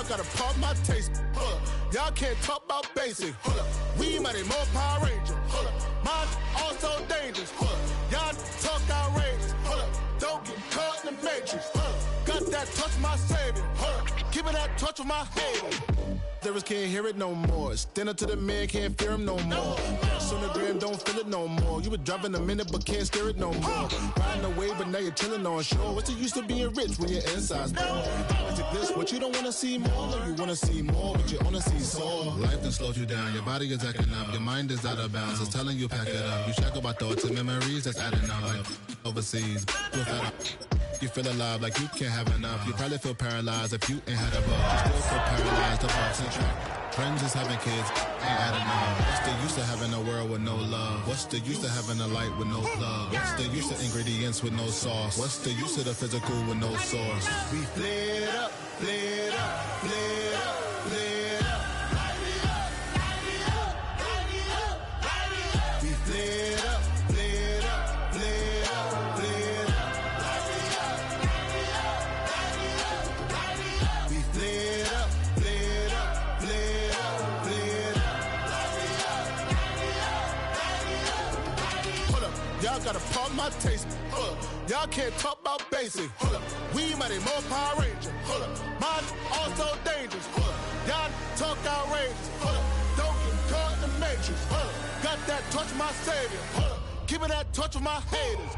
gotta pump my taste. Y'all can't talk about basic. We might more Power Ranger. Mine also dangerous. Y'all talk outrageous. Don't get caught in the matrix. Got that touch my savior. Keeping that touch with my haters. Lyrics can't hear it no more. Stand up to the man, can't fear him no more. On the gram, don't feel it no more. You were driving a minute, but can't steer it no more. Riding away, but now you're chilling on shore. What's the use of being rich when your inside's poor? Is it this what you don't want to see more? Or you want to see more, but you only see sore? Life done slowed you down. Your body is acting up. Your mind is out of bounds. It's telling you pack it up. You shackle by thoughts and memories that's adding up. Like overseas, you feel alive like you can't have enough. You probably feel paralyzed if you ain't had a buzz. You still feel paralyzed of all central. Friends is having kids, ain't adding up. What's the use of having a world with no love? What's the use of having a light with no plug? What's the use of ingredients with no sauce? What's the use of the physical with no source? We flared up, flared up, flared up, flared up. We flared up, flared up, flared up, flared up. We flared up, flared up, flared up, flared up. Hold up, y'all gotta pump my taste. Y'all can't talk about basic. We might be more Power Ranger. Mine also dangerous. Y'all talk outrageous. Don't get caught in the matrix. Got that touch my savior. Keeping that touch with my haters.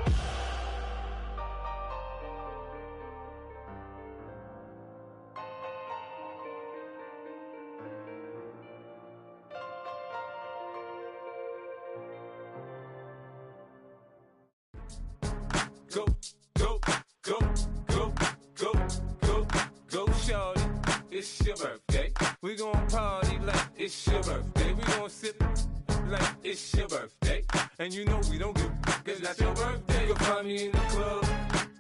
Go, go, go, go, go, go, go, shorty. It's your birthday. We gon' party like it's your birthday. We gon' sip like it's your birthday. And you know we don't give a cause that's your birthday. You'll find me in the club,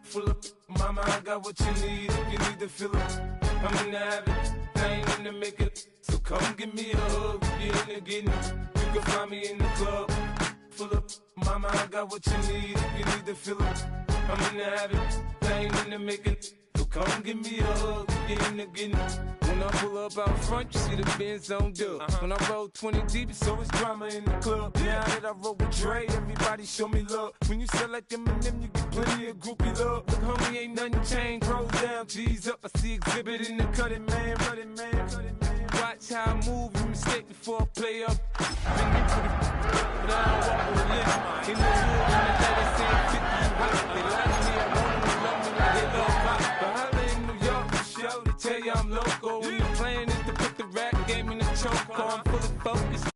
full of mama, I got what you need. If you need to fill up, I'm in the habit, I ain't in the make it. So come give me a hug, get in the getting. You can find me in the club, full of mama, I got what you need. If you need to fill up, I'm in the habit, I ain't in the making. So come give me a hug, get in the getting. When I pull up out front, you see the Benz on dub. When I roll 20 deep, it's always drama in the club. Now that I roll with Dre, everybody show me love. When you sell like them and them, you get plenty of groupie love. Look, homie, ain't nothing changed. Roll down, G's up. I see exhibit in the cutting, man. Cutting, man. Watch how I move, you mistake before I play up. Been into the but I don't walk with a limp. In the hood, when the ladies say 50, you hot. They like me, I want them to love me like they love pop. But holla in New York, for show, they tell you I'm local. When the plan is to put the rap game in the choke, I'm fully focused.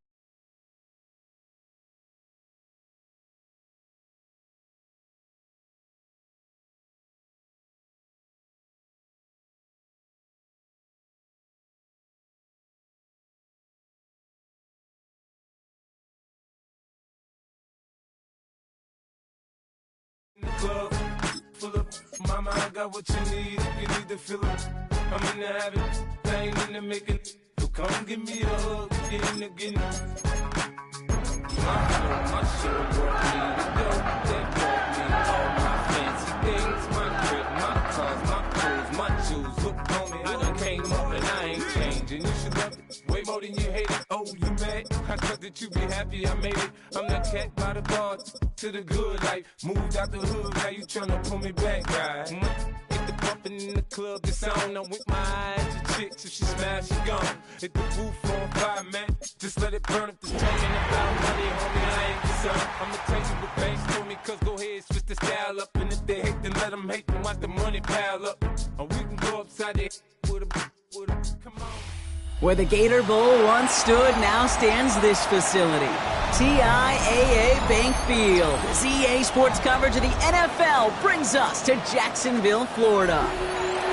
Club, full of mama, I got what you need. If you need to fill it, I'm in the habit, I ain't in the making. So come give me a hug, get in the getting. My show brought me to go. That brought me all my fancy things, my crib, my cars, my clothes, my shoes. Look, homie, I done came up and I ain't changing. You should love it way more than you hate it. Oh, you mad? I thought that you be happy I made it. I'm the cat by the bar to the good life. Moved out the hood, now you tryna pull me back, right? Hit the bumpin' in the club, the sound. I'm with my eyes, your chicks, if she smash, she gone. Hit the roof on fire, man. Just let it burn if the talking about money, homie, I ain't concerned. I'ma tell you what banks told me, cause go ahead, switch the style up. And if they hate, then let them hate, then watch the money pile up. Or we can go upside there with a, come on. Where the Gator Bowl once stood, now stands this facility. TIAA Bank Field. As EA Sports coverage of the NFL brings us to Jacksonville, Florida.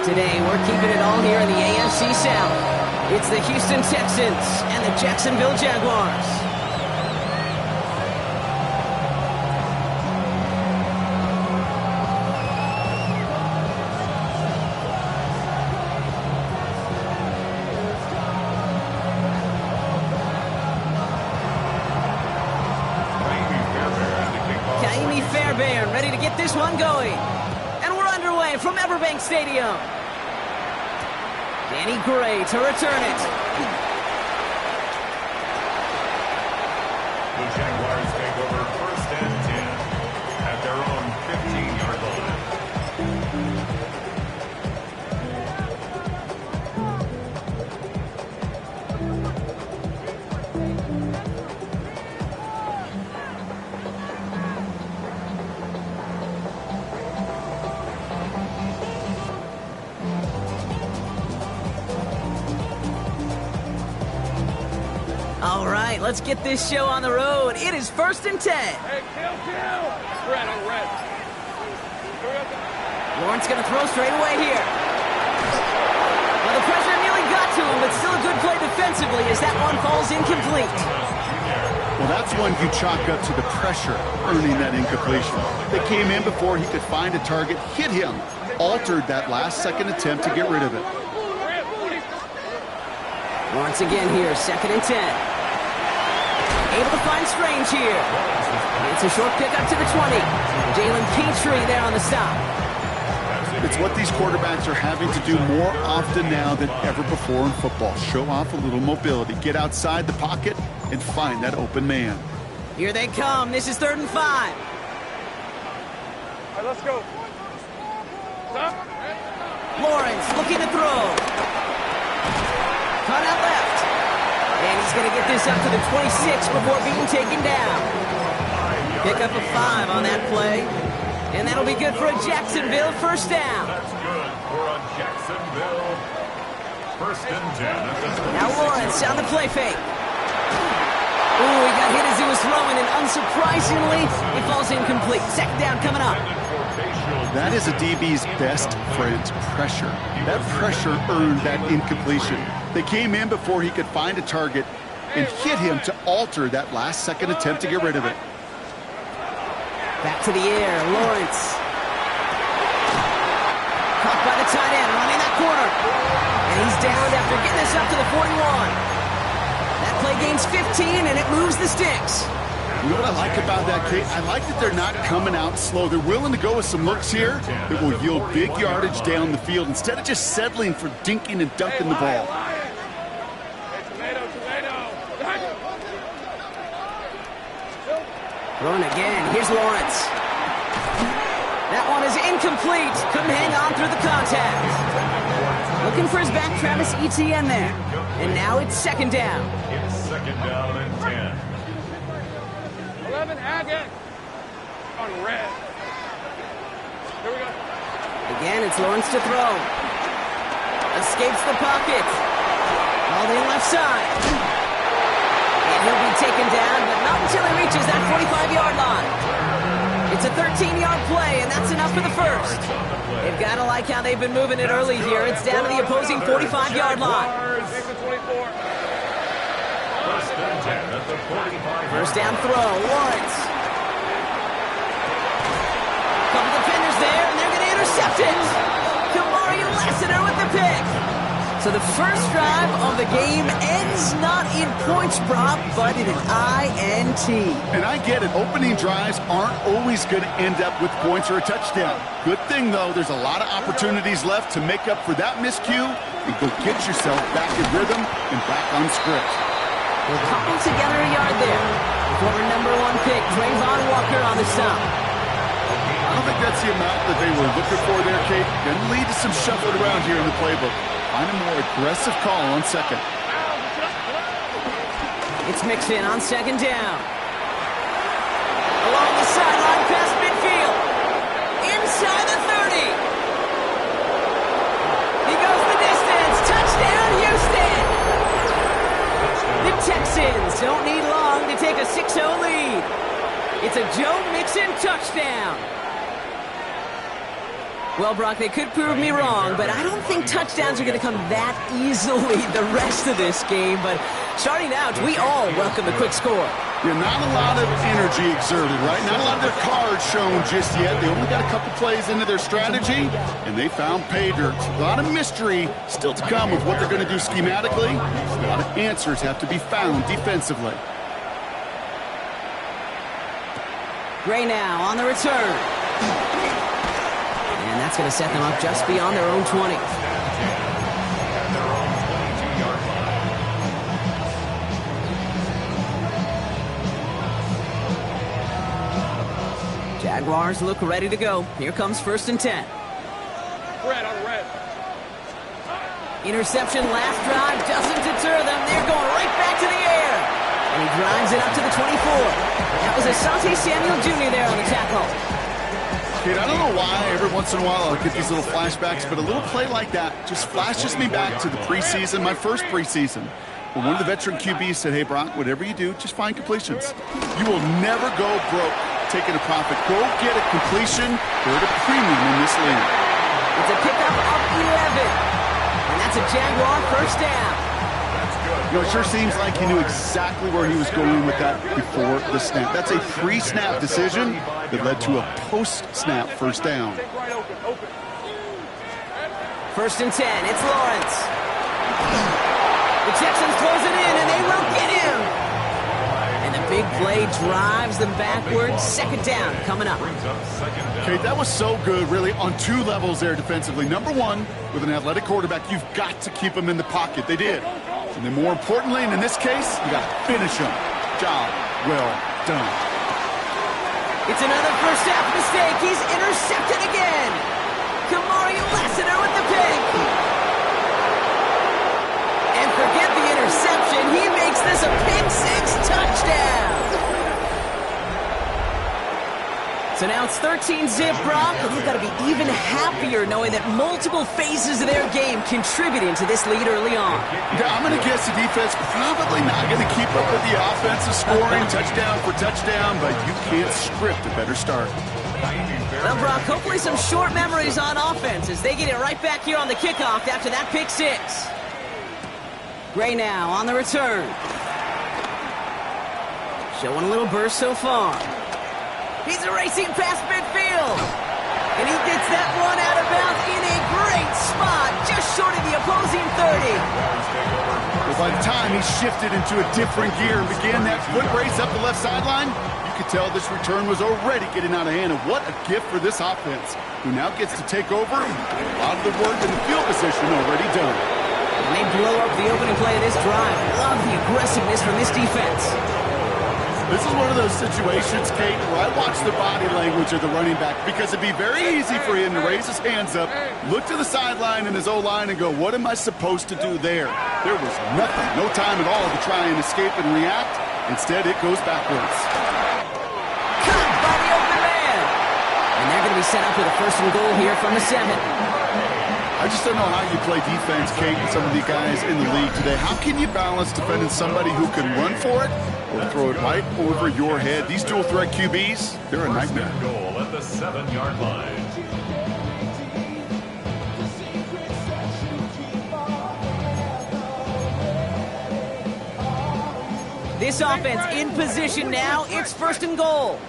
Today, we're keeping it all here in the AFC South. It's the Houston Texans and the Jacksonville Jaguars. Ready to get this one going. And we're underway from Everbank Stadium. Danny Gray to return it. The Jaguars take over 1st and 10 at their own 15-yard line. All right, let's get this show on the road. It is 1st and 10. Hey, kill! Red on red. Lawrence going to throw straight away here. Well, the pressure nearly got to him, but still a good play defensively as that one falls incomplete. Well, that's one you chalk up to the pressure earning that incompletion. They came in before he could find a target, hit him, altered that last-second attempt to get rid of it. Lawrence again here, 2nd and 10. Able to find Strange here. It's a short pick up to the 20. Jalen Petrie there on the stop. It's what these quarterbacks are having to do more often now than ever before in football. Show off a little mobility. Get outside the pocket and find that open man. Here they come. This is 3rd and 5. All right, let's go. Stop. Lawrence looking to throw. Cut out left. And he's going to get this up to the 26 before being taken down. Pick up a 5 on that play. And that'll be good for a Jacksonville 1st down. That's good for a Jacksonville 1st and 10. Now Lawrence on the play fake. Ooh, he got hit as he was throwing, and unsurprisingly, it falls incomplete. 2nd down coming up. That is a DB's best friend, pressure. That pressure earned that incompletion. They came in before he could find a target and hit him to alter that last-second attempt to get rid of it. Back to the air, Lawrence. Caught by the tight end, running that corner. And he's downed after getting this up to the 41. That play gains 15, and it moves the sticks. You know what I like about that, Kate? I like that they're not coming out slow. They're willing to go with some looks here that will yield big yardage down the field instead of just settling for dinking and dunking the ball. Throwing again. Here's Lawrence. That one is incomplete. Couldn't hang on through the contact. Looking for his back, Travis Etienne there. And now it's 2nd down. It's 2nd down and 10. 11 Agate on red. Here we go. Again, it's Lawrence to throw. Escapes the pocket. Called in left side. And he'll be taken down, but not until he reaches that 45-yard line. It's a 13-yard play, and that's enough for the 1st. They've got to like how they've been moving it early here. It's down to the opposing 45-yard line. 1st and 10 at the 45. 1st down throw, Lawrence. Couple defenders there, and they're going to intercept it. Kamari Lassiter with the pick. So the first drive of the game ends not in points prop, but in an INT. And I get it. Opening drives aren't always going to end up with points or a touchdown. Good thing, though, there's a lot of opportunities left to make up for that miscue and go get yourself back in rhythm and back on script. We'll cobble together a yard there. Former number 1 pick, Trayvon Walker on the stop. I don't think that's the amount that they were looking for there, Kate. Going to lead to some shuffling around here in the playbook. Find a more aggressive call on 2nd. It's Mixon on 2nd down. Along the sideline past midfield. Inside the 30. He goes the distance. Touchdown, Houston. The Texans don't need long to take a 6-0 lead. It's a Joe Mixon touchdown. Well, Brock, they could prove me wrong, but I don't think touchdowns are going to come that easily the rest of this game. But starting out, we all welcome the quick score. Yeah, not a lot of energy exerted, right? Not a lot of their cards shown just yet. They only got a couple plays into their strategy, and they found pay dirt. A lot of mystery still to come with what they're going to do schematically. A lot of answers have to be found defensively. Gray now on the return. And that's going to set them up just beyond their own 20. at their own 22-yard line. Jaguars look ready to go. Here comes 1st and 10. Red on red. Interception last drive doesn't deter them. They're going right back to the air. And he drives it up to the 24. That was Asante Samuel Jr. there on the tackle. Kate, I don't know why every once in a while I'll get these little flashbacks, but a little play like that just flashes me back to the preseason, my first preseason. When one of the veteran QBs said, hey, Brock, whatever you do, just find completions. You will never go broke taking a profit. Go get a completion. They're at a premium in this league. It's a pickup of 11. And that's a Jaguar 1st down. You know, it sure seems like he knew exactly where he was going with that before the snap. That's a pre-snap decision that led to a post-snap 1st down. 1st and 10. It's Lawrence. The Texans close it in, and they will get him. And the big play drives them backwards. 2nd down coming up. Okay, that was so good, really, on 2 levels there defensively. Number 1, with an athletic quarterback, you've got to keep him in the pocket. They did. And then more importantly, and in this case, you got to finish him. Job well done. It's another first half mistake. He's intercepted again. Kamari Lassiter with the pick. And forget the interception. He makes this a pick-6 touchdown. So now it's 13-zip, Brock, and you've got to be even happier knowing that multiple phases of their game contributing to this lead early on. Yeah, I'm going to guess the defense probably not going to keep up with the offensive scoring touchdown for touchdown, but you can't script a better start. Well, Brock, hopefully some short memories on offense as they get it right back here on the kickoff after that pick-6. Gray now on the return. Showing a little burst so far. He's racing past midfield. And he gets that one out of bounds in a great spot, just short of the opposing 30. Well, by the time he shifted into a different gear and began that foot race up the left sideline, you could tell this return was already getting out of hand. And what a gift for this offense, who now gets to take over a lot of the work in the field position already done. And they blow up the opening play of this drive. Love the aggressiveness from this defense. This is one of those situations, Kate, where I watch the body language of the running back because it'd be very easy for him to raise his hands up, look to the sideline in his O-line and go, what am I supposed to do there? There was nothing, no time at all to try and escape and react. Instead, it goes backwards. Caught by the open man. And they're going to be set up with a 1st and goal here from the 7. I just don't know how you play defense, Kate, with some of the guys in the league today. How can you balance defending somebody who can run for it or throw it right over your head? These dual threat QBs, they're a nightmare. Goal at the 7-yard line. This offense in position now. It's 1st and goal.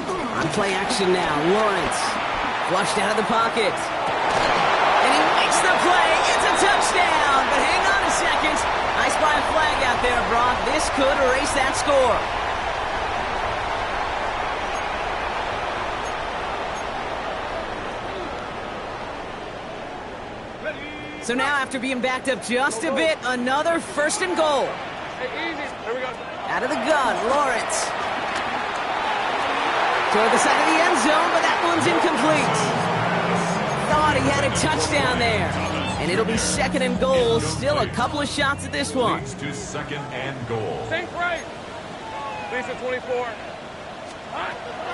On play action now. Lawrence flushed out of the pocket. And he makes the play. It's a touchdown. But hang on a second. I spy a flag out there, Brock. This could erase that score. So now, after being backed up just a bit, another 1st and goal. Out of the gun, Lawrence. Toward the side of the end zone, but that one's incomplete. Thought he had a touchdown there. And it'll be 2nd and goal. Still a couple of shots at this one. Leads to 2nd and goal. Think right. Lisa 24.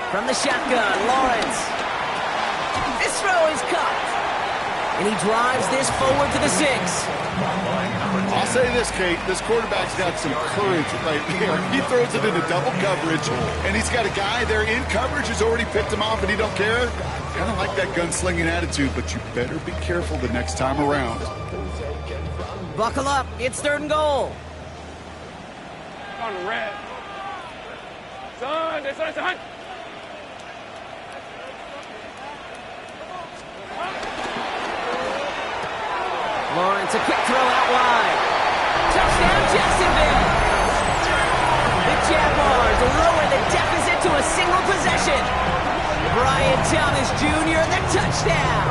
From the shotgun, Lawrence. This throw is caught. And he drives this forward to the 6. I'll say this, Kate, this quarterback's got some courage right here. He throws it into double coverage, and he's got a guy there in coverage who's already picked him off, and he don't care. Kind of like that gunslinging attitude, but you better be careful the next time around. Buckle up. It's 3rd and goal. On red. Son. Lawrence, a quick throw out wide. Touchdown, Jacksonville. The Jaguars lower the deficit to a single possession. Brian Thomas Jr., the touchdown.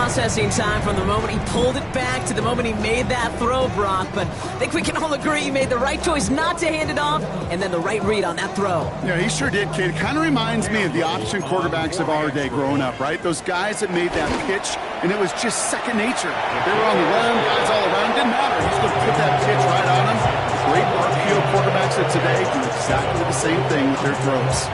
processing time from the moment he pulled it back to the moment he made that throw, Brock. But I think we can all agree he made the right choice not to hand it off, and then the right read on that throw. Yeah, he sure did, kid. It kind of reminds me of the option quarterbacks of our day growing up, right? Those guys that made that pitch, and it was just second nature. They were on the run, guys all around. Didn't matter. He's going to put that pitch right on them. Great RPO quarterbacks of today do exactly the same thing with their throws.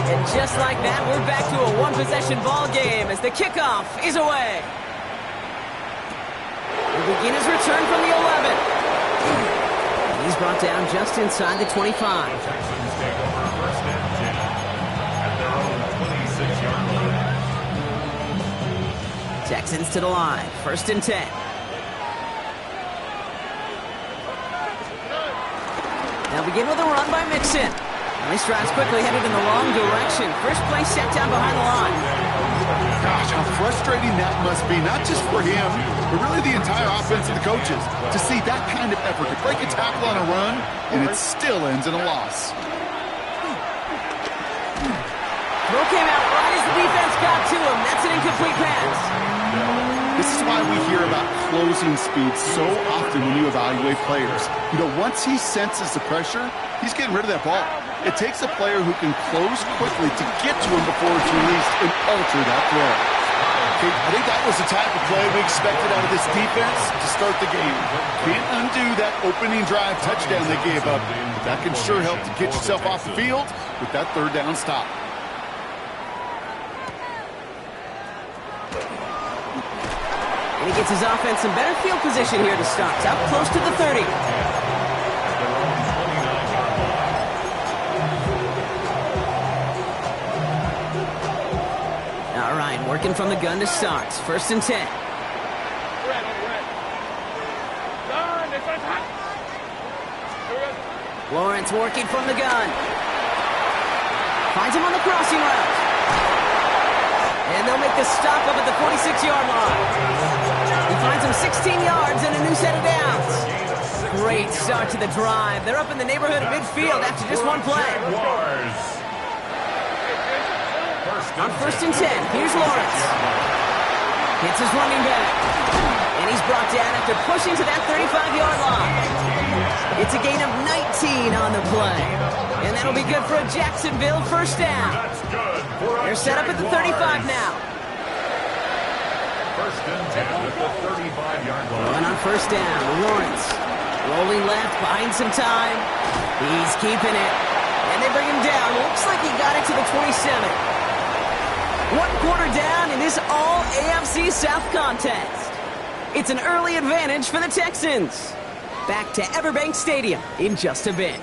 And just like that, we're back to a one-possession ball game as the kickoff is away. We'll begin his return from the 11. He's brought down just inside the 25. Texans take over first and 10 at their own 26-yard line. Texans to the line, first and 10. Now begin with a run by Mixon. He strides quickly, headed in the wrong direction. First play set down behind the line. Gosh, how frustrating that must be, not just for him, but really the entire offense and the coaches, to see that kind of effort, to break a tackle on a run, and it still ends in a loss. Throw came out right as the defense got to him. That's an incomplete pass. This is why we hear about closing speed so often when you evaluate players. You know, once he senses the pressure, he's getting rid of that ball. It takes a player who can close quickly to get to him before it's released and alter that throw. Okay, I think that was the type of play we expected out of this defense to start the game. Can't undo that opening drive touchdown they gave up, but that can sure help to get yourself off the field with that third down stop. And he gets his offense in better field position here to start. Up close to the 30. All right, working from the gun to start. First and 10. Lawrence working from the gun. Finds him on the crossing route. And they'll make the stop up at the 46-yard line. He finds him 16 yards and a new set of downs. Great start to the drive. They're up in the neighborhood of midfield after just one play. On first and 10, here's Lawrence. Hits his running back. And he's brought down after pushing to that 35-yard line. It's a gain of 19 on the play. And that'll be good for a Jacksonville first down. They're set up at the 35 now. First and 10 at the 35-yard line. And on first down, Lawrence rolling left, buying some time. He's keeping it. And they bring him down. Looks like he got it to the 27. 1 quarter down in this all-AFC South contest. It's an early advantage for the Texans. Back to Everbank Stadium in just a bit.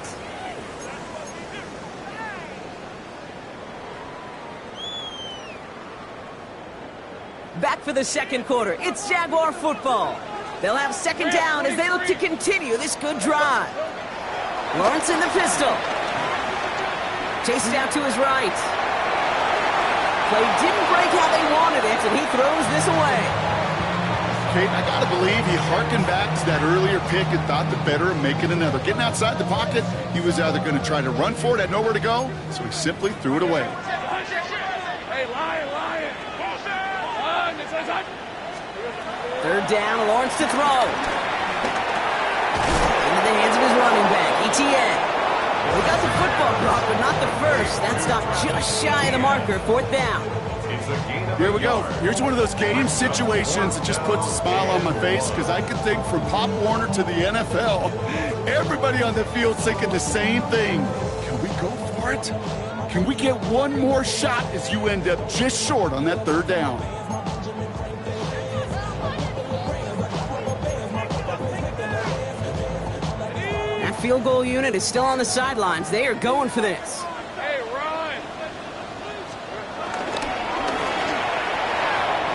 Back for the second quarter. It's Jaguar football. They'll have second down as they look to continue this good drive. Lawrence in the pistol. Chases out to his right. Play didn't break how they wanted it, and he throws this away. Okay, I gotta believe he harkened back to that earlier pick and thought the better of making another. Getting outside the pocket, he was either going to try to run for it, had nowhere to go, so he simply threw it away. Hey, Lion! Third down, Lawrence to throw. Into the hands of his running back, ETN. We got the football block, but not the first. That stopped just shy of the marker, fourth down. Here we go. Here's one of those game situations that just puts a smile on my face because I can think from Pop Warner to the NFL, everybody on the field's thinking the same thing. Can we go for it? Can we get one more shot as you end up just short on that third down? That field goal unit is still on the sidelines. They are going for this. Hey, run!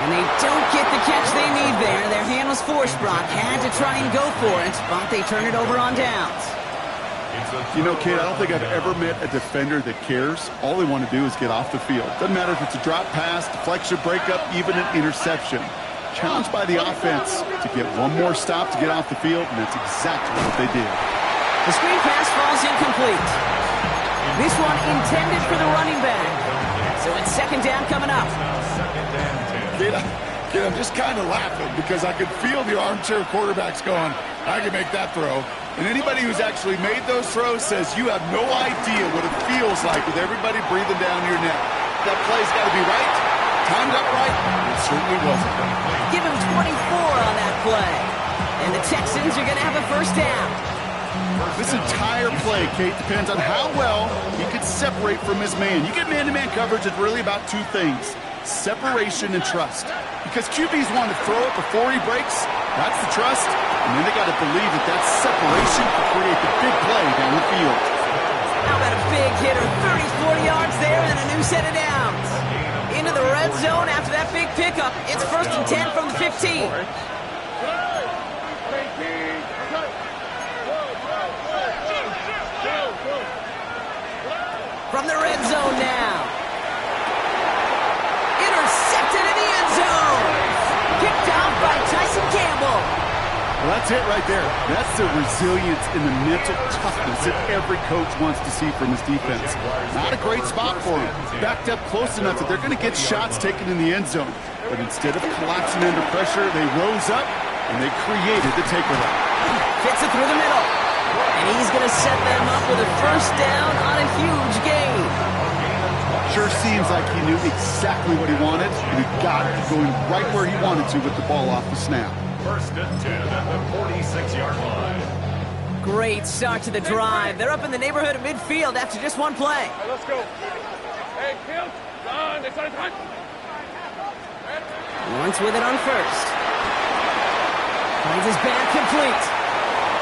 And they don't get the catch they need there. Their hand was forced, Brock. Had to try and go for it, but they turn it over on downs. You know, kid, I don't think I've ever met a defender that cares. All they want to do is get off the field. Doesn't matter if it's a drop pass, deflection, breakup, even an interception. Challenged by the offense to get one more stop to get off the field, and that's exactly what they did. The screen pass falls incomplete. This one intended for the running back. So it's second down coming up. Kid, I'm just kind of laughing because I could feel the armchair quarterbacks going, I can make that throw. And anybody who's actually made those throws says you have no idea what it feels like with everybody breathing down your neck. That play's got to be right, timed up right. It certainly wasn't. Give him 24 on that play. And the Texans are going to have a first down. This entire play, Kate, depends on how well he could separate from his man. You get man-to-man coverage, it's really about two things, separation and trust. Because QBs want to throw it before he breaks, that's the trust, and then they got to believe that that separation can create the big play down the field. How about a big hitter, 30, 40 yards there, and a new set of downs. Into the red zone after that big pickup. It's first and 10 from the 15. From the red zone now. Intercepted in the end zone. Picked off by Tyson Campbell. Well, that's it right there. That's the resilience and the mental toughness that every coach wants to see from his defense. Not a great spot for him. Backed up close enough that they're going to get shots taken in the end zone. But instead of collapsing under pressure, they rose up and they created the takeaway. Fits it through the middle. And he's going to set them up with a first down on a huge gain. Sure seems like he knew exactly what he wanted, and he got it going right where he wanted to with the ball off the snap. First and 10 at the 46-yard line. Great start to the drive. They're up in the neighborhood of midfield after just one play. Hey, let's go. Hey, Kim. Don, it's on time. Lawrence with it on first. Finds his back complete.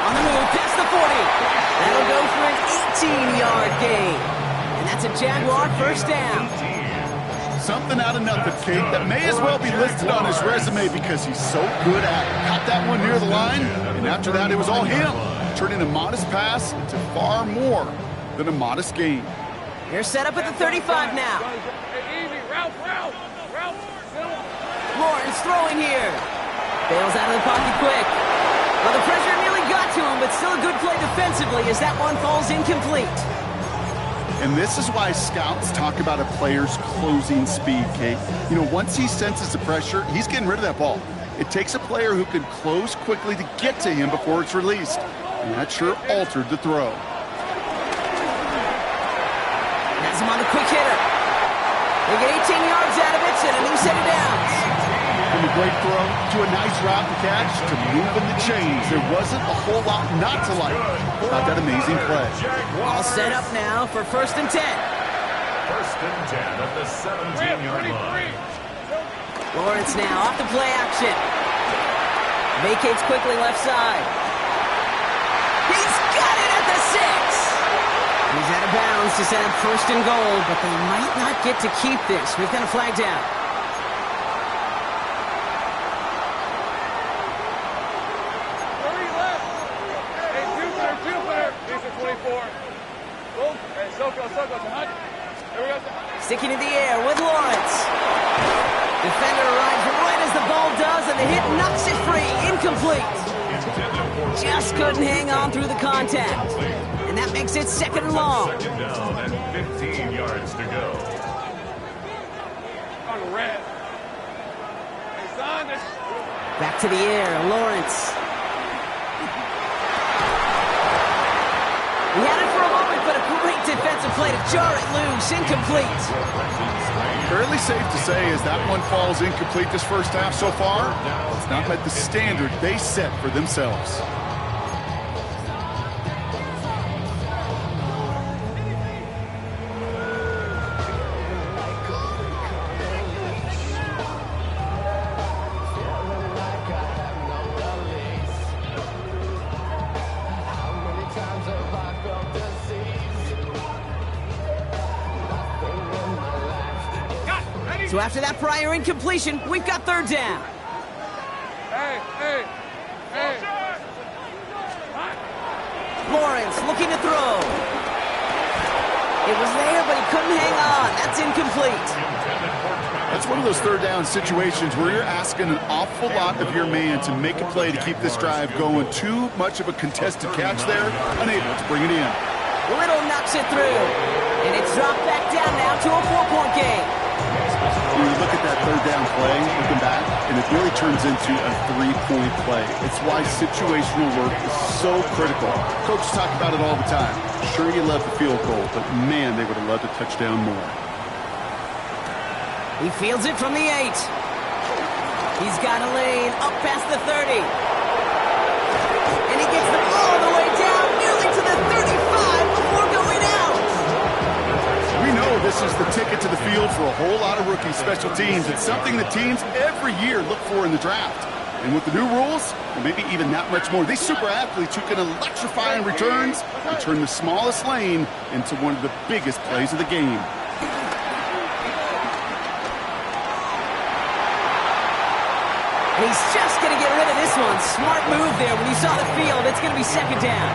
On the move, past the 40. That'll go for an 18-yard gain. And that's a Jaguar first down. Something out of nothing, Kate, that may as well be listed on his resume because he's so good at it. Caught that one near the line, and after that it was all him, turning a modest pass into far more than a modest gain. They're set up at the 35 now. Hey, easy. Ralph. Lawrence throwing here. Bails out of the pocket quick. Well, the pressure nearly got to him, but still a good play defensively as that one falls incomplete. And this is why scouts talk about a player's closing speed, Kate. You know, once he senses the pressure, he's getting rid of that ball. It takes a player who can close quickly to get to him before it's released. And that sure altered the throw. Has him on the quick hitter. They get 18 yards out of it and a new set of downs. From a great throw to a nice route and catch to moving the chains. There wasn't a whole lot not to like about that amazing play. All set up now for first and 10. First and 10 at the 17-yard line. Lawrence now off the play action. Vacates quickly left side. He's got it at the 6. He's out of bounds to set up first and goal, but they might not get to keep this. We've got a flag down. Sticking in the air with Lawrence. Defender arrives right as the ball does, and the hit knocks it free. Incomplete. Just couldn't hang on through the contact. And that makes it second and long. Second down and 15 yards to go. On red. Hey, son, Back to the air, Lawrence. He had it for a moment, but a great defensive play to jar it loose. Incomplete. Fairly safe to say as that one falls incomplete this first half so far, it's not met the standard they set for themselves. So after that prior incompletion, we've got third down. Hey. Lawrence looking to throw. It was there, but he couldn't hang on. That's incomplete. That's one of those third down situations where you're asking an awful lot of your man to make a play to keep this drive going. Too much of a contested catch there, unable to bring it in. Little knocks it through, and it's It's dropped back down now to a 4-point game. When you look at that third down play, looking back, and it really turns into a 3-point play. It's why situational work is so critical. Coaches talk about it all the time. Sure, you love the field goal, but man, they would have loved a touchdown more. He fields it from the 8. He's got a lane up past the 30. And he gets the ball all the way down, nearly to the 35 before going out. We know this is the ticket to the field for a whole lot of rookie special teams. It's something that teams every year look for in the draft. And with the new rules, and maybe even that much more, these super athletes who can electrify in returns and turn the smallest lane into one of the biggest plays of the game. And he's just going to get rid of this one. Smart move there. When you saw the field, it's going to be second down.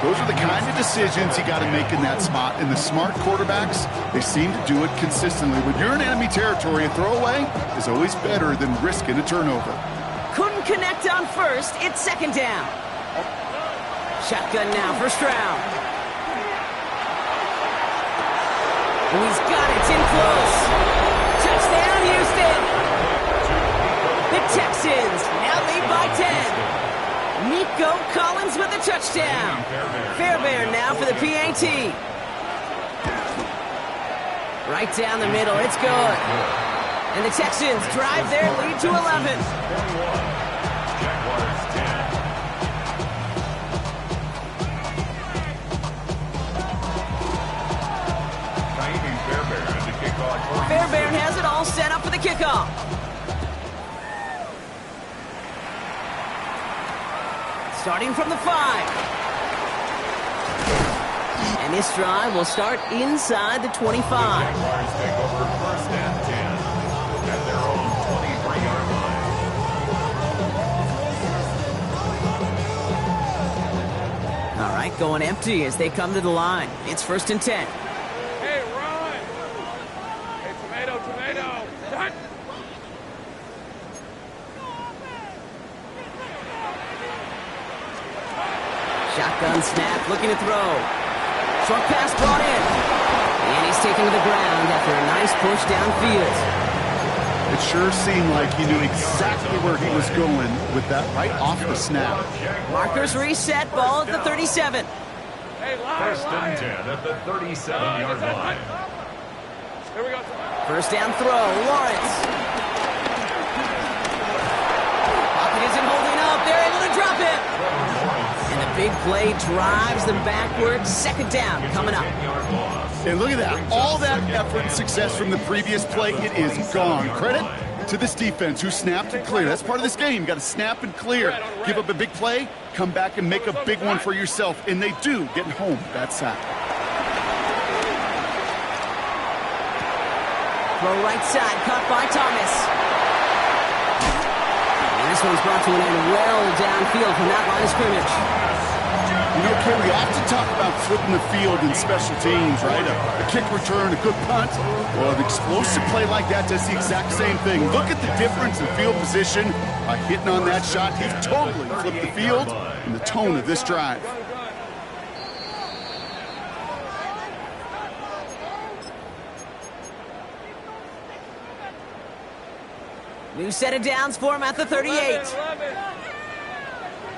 Those are the kind of decisions you got to make in that spot. And the smart quarterbacks, they seem to do it consistently. When you're in enemy territory, a throwaway is always better than risking a turnover. Couldn't connect on first. It's second down. Shotgun now, first round. And he's got it. It's in close. Touchdown, Houston. The Texans now lead by 10. Nico Collins with a touchdown. Fairbairn now for the PAT. Right down the middle. It's good. And the Texans drive their lead to 11. Fairbairn has it all set up for the kickoff. Starting from the 5. And this drive will start inside the 25. Jaguars take over first and 10 at their own 23-yard line. All right, going empty as they come to the line. It's first and 10. Hey, run! Hey, tomato! Done! Shotgun snap, looking to throw. Short pass brought in. And he's taken to the ground after a nice push downfield. It sure seemed like he knew exactly where he was going with that right off the snap. Markers reset, ball at the 37. Hey, First and 10 at the 37-yard line. Here we go. First down throw, Lawrence. Pocket isn't holding up. They're able to drop it. And the big play drives them backwards. Second down coming up. And look at that. All that effort and success from the previous play, it is gone. Credit to this defense who snapped and cleared. That's part of this game. You got to snap and clear. Give up a big play, come back and make a big one for yourself. And they do, getting home that sack. Throw right side, caught by Thomas. And this one's brought to an end well downfield from that line of scrimmage. You know, Ken, we often talk about flipping the field in special teams, right? A kick return, a good punt. Well, an explosive play like that does the exact same thing. Look at the difference in field position by hitting on that shot. He totally flipped the field and the tone of this drive. New set of downs for him at the 38.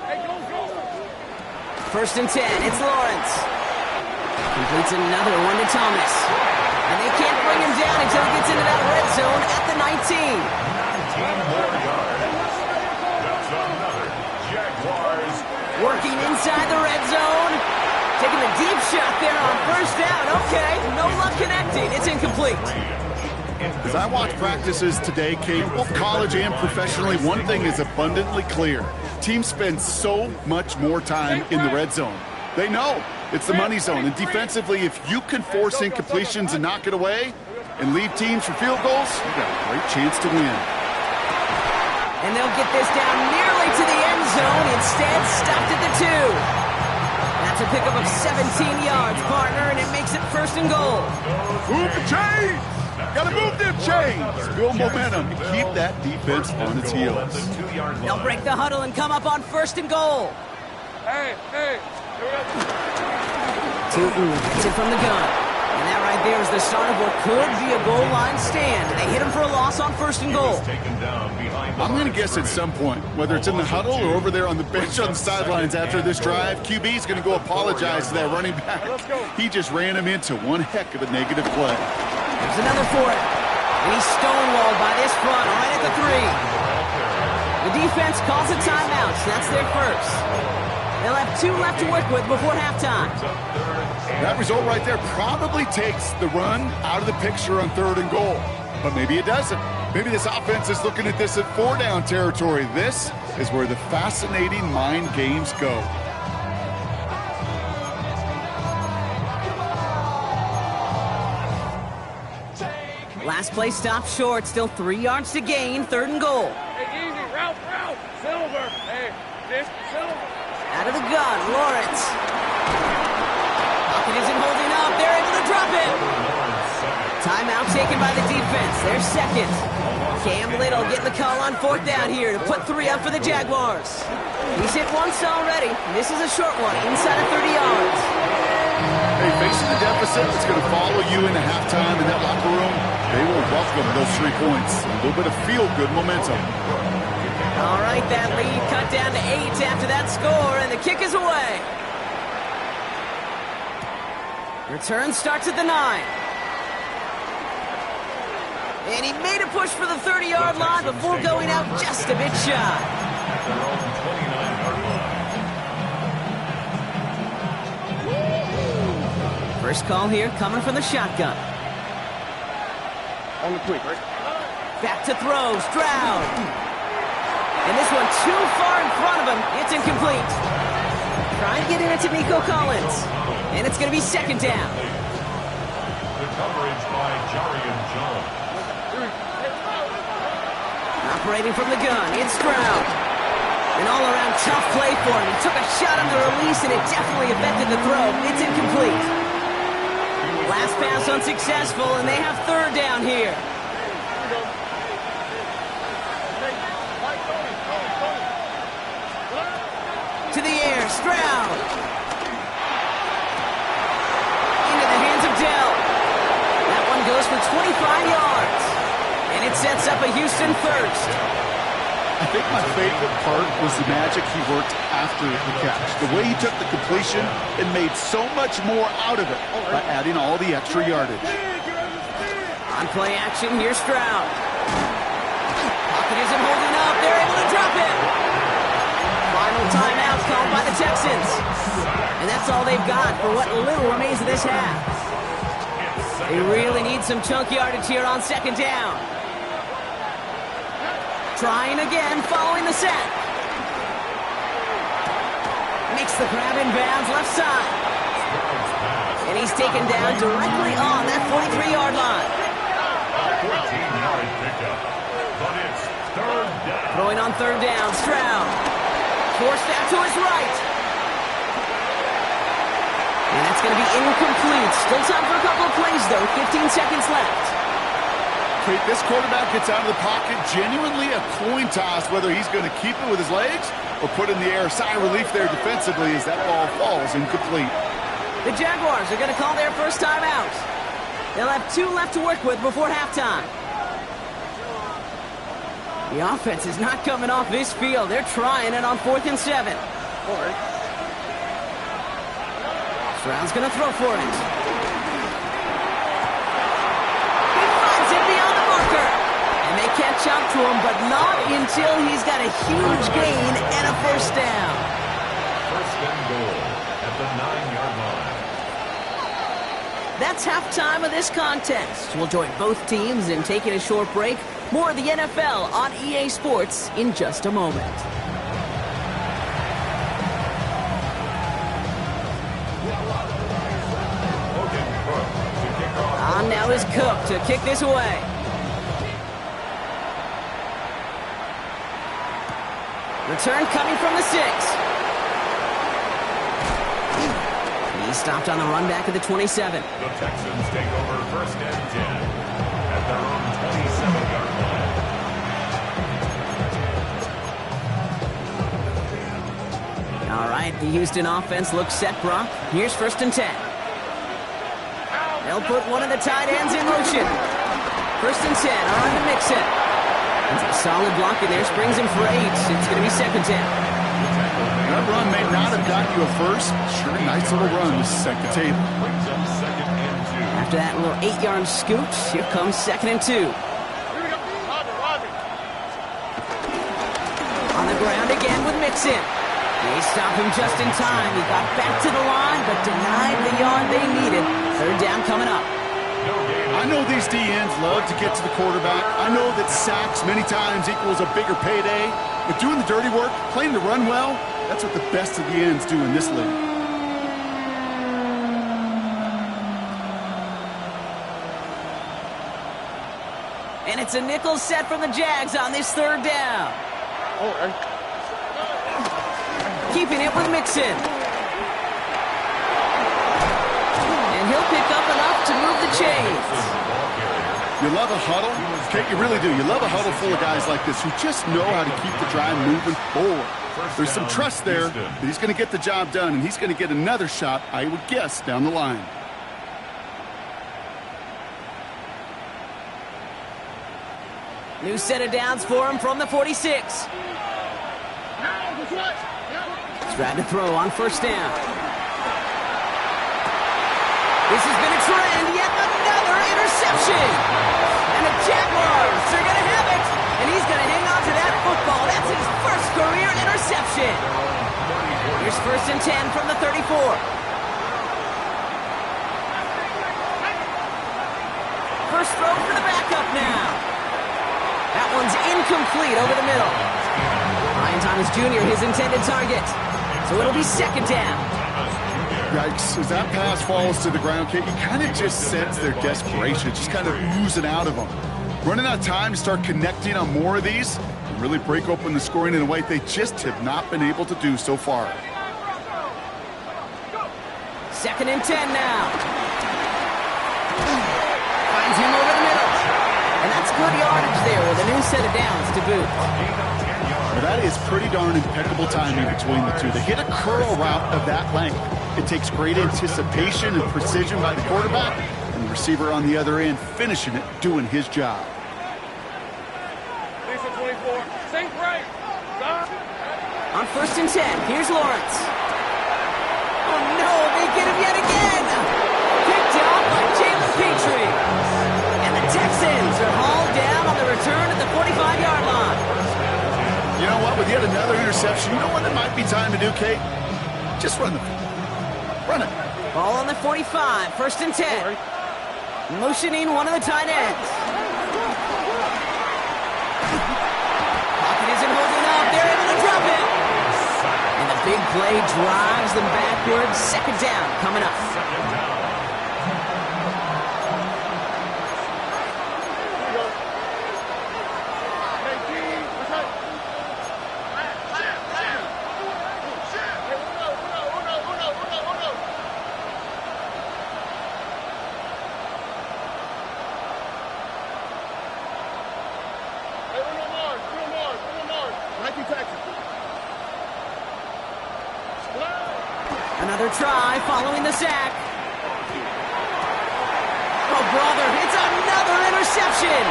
Hey, go. First and 10, it's Lawrence. Completes another one to Thomas. And they can't bring him down until he gets into that red zone at the 19. 19 more yards. That's another Jaguars. Working inside the red zone. Taking a deep shot there on first down. Okay, no luck connecting. It's incomplete. As I watch practices today, Kate, both college and professionally, one thing is abundantly clear. Teams spend so much more time in the red zone. They know it's the money zone. And defensively, if you can force incompletions and knock it away and leave teams for field goals, you've got a great chance to win. And they'll get this down nearly to the end zone. Instead, stopped at the 2. That's a pickup of 17 yards, partner, and it makes it first and goal. Move the chains! Gotta move them chains! Build momentum. Keep that defense on its heels. They'll break the huddle and come up on first and goal. Hey, here we go. Tootin gets it from the gun. And there's the start of what could be a goal line stand. They hit him for a loss on 1st and goal. I'm going to guess at some point, whether it's in the huddle or over there on the bench on the sidelines after this drive, QB is going to go apologize to that running back. He just ran him into one heck of a negative play. There's another for it. And he's stonewalled by this front right at the 3. The defense calls a timeout. That's their first. They'll have 2 left to work with before halftime. That result right there probably takes the run out of the picture on 3rd and goal. But maybe it doesn't. Maybe this offense is looking at this at 4-down territory. This is where the fascinating mind games go. Last play stopped short. Still 3 yards to gain. 3rd and goal. Hey, easy. Route. Silver. Hey, this Silver. Out of the gun, Lawrence. Pocket isn't holding up. They're able to drop it. Timeout taken by the defense. Their second. Cam Little getting the call on 4th down here to put 3 up for the Jaguars. He's hit once already. This is a short one, inside of 30 yards. Hey, facing the deficit, it's going to follow you into halftime in that locker room. They will welcome those 3 points. A little bit of feel-good momentum. All right, that lead cut down to 8 after that score, and the kick is away. Return starts at the 9. And he made a push for the 30-yard line before going out just a bit shy. First call here coming from the shotgun. On the quick, right? Back to throw, Stroud. And this one too far in front of him. It's incomplete. Trying to get in it to Nico Collins. And it's going to be 2nd down. The coverage by Jarian Jones. Operating from the gun, it's Stroud. An all-around tough play for him. He took a shot on the release, and it definitely affected the throw. It's incomplete. Last pass unsuccessful, and they have 3rd down here. To the air, Stroud. Into the hands of Dell. That one goes for 25 yards. And it sets up a Houston first. I think my favorite part was the magic he worked after the catch. The way he took the completion and made so much more out of it by adding all the extra yardage. On play action, here's Stroud. Pocket isn't holding up. They're able to drop it. Final timeout called by the Texans. And that's all they've got for what little remains of this half. They really need some chunk yardage here on 2nd down. Trying again, following the set. Makes the grab in bounds, left side. And he's taken down directly on that 43-yard line. 14-yard pickup, but it's 3rd down. Throwing on 3rd down, Stroud. Forced out to his right. And that's going to be incomplete. Still time for a couple of plays, though. 15 seconds left. Kate, this quarterback gets out of the pocket, genuinely a coin toss whether he's going to keep it with his legs or put in the air. Sigh of relief there defensively as that ball falls incomplete. The Jaguars are going to call their first time out. They'll have 2 left to work with before halftime. The offense is not coming off this field. They're trying it on 4th and 7. Stroud's going to throw for it. He finds it beyond the marker. And they catch up to him, but not until he's got a huge gain and a 1st down. 1st and goal at the 9-yard line. That's halftime of this contest. We'll join both teams in taking a short break. More of the NFL on EA Sports in just a moment. On now is Cook to kick this away. Return coming from the 6. He stopped on the run back at the 27. The Texans take over 1st and 10 at their own 27-yard line. All right, the Houston offense looks set, Brock. Here's 1st and 10. They'll put one of the tight ends in motion. First and 10, on to Mixon. It's a solid block in there, brings him for 8. It's going to be second down. That run may not have got you a first. Sure, nice little run to set the table. After that little 8-yard scoot, here comes second and 2. On the ground again with Mixon. They stop him just in time. He got back to the line, but denied the yard they needed. Third down coming up. I know these DNs love to get to the quarterback. I know that sacks many times equals a bigger payday. But doing the dirty work, playing the run well, that's what the best of the ends do in this league. And it's a nickel set from the Jags on this third down. Keeping it with Mixon. And he'll pick up enough to move the chains. You love a huddle? Okay, you really do. You love a huddle full of guys like this who just know how to keep the drive moving forward. There's some trust there that he's going to get the job done, and he's going to get another shot, I would guess, down the line. New set of downs for him from the 46. Tried to throw on first down. This has been a trend, yet another interception. And the Jaguars are going to have it. And he's going to hang on to that football. That's his first career interception. Here's first and 10 from the 34. First throw for the backup now. That one's incomplete over the middle. Ryan Thomas Jr., his intended target. So it'll be second down. Yikes, as that pass falls to the ground, Kate, you kind of just sense their desperation, just kind of oozing out of them. Running out of time to start connecting on more of these and really break open the scoring in a way they just have not been able to do so far. Second and 10 now. Finds him over the middle. And that's good yardage there with a new set of downs to boot. Well, that is pretty darn impeccable timing between the two. They hit a curl route of that length. It takes great anticipation and precision by the quarterback, and the receiver on the other end finishing it, doing his job. Lisa 24, sink right. On first and 10, here's Lawrence. Oh no, they get him yet again! Picked off by Jalen Petrie. And the Texans are hauled down on the return at the 45-yard line. You know what? With yet another interception, you know what it might be time to do, Kate? Just run the run it. Ball on the 45, first and 10. Motioning one of the tight ends. Pocket isn't holding up. They're able to drop it. And the big play drives them backwards. Second down coming up. Another try following the sack. Oh, brother, it's another interception.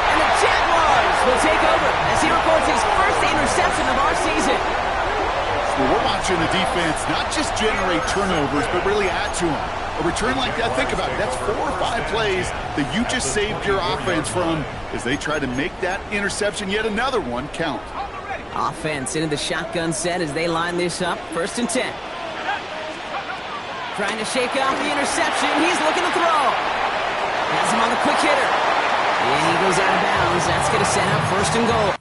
And the Jaguars will take over as he records his first interception of our season. Well, we're watching the defense not just generate turnovers, but really add to them. A return like that, think about it, that's 4 or 5 plays that you just saved your offense from as they try to make that interception, yet another one, count. Offense into the shotgun set as they line this up. First and 10. Trying to shake off the interception. He's looking to throw. Has him on the quick hitter. And he goes out of bounds. That's going to set up first and goal.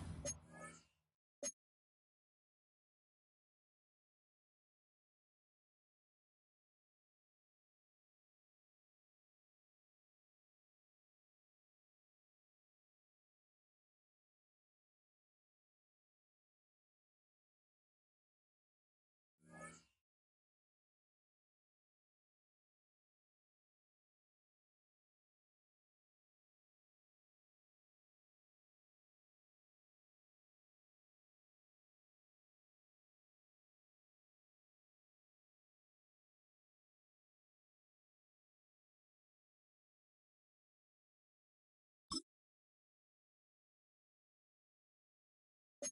They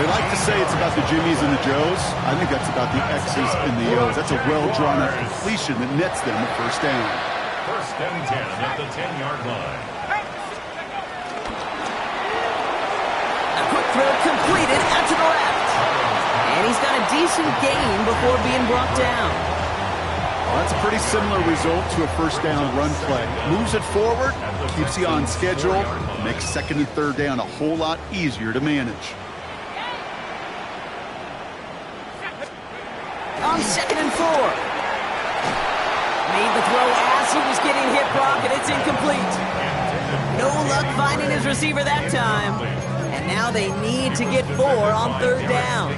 like to say it's about the Jimmies and the Joes. I think that's about the X's and the O's. That's a well-drawn-up completion that nets them a first down. First and 10 at the 10-yard line. A quick throw completed out to the left. And he's got a decent gain before being brought down. Well, that's a pretty similar result to a first down run play. Moves it forward, keeps you on schedule, makes second and third down a whole lot easier to manage. On 2nd and 4. Made the throw as he was getting hit, Brock, and it's incomplete. No luck finding his receiver that time. And now they need to get 4 on third down.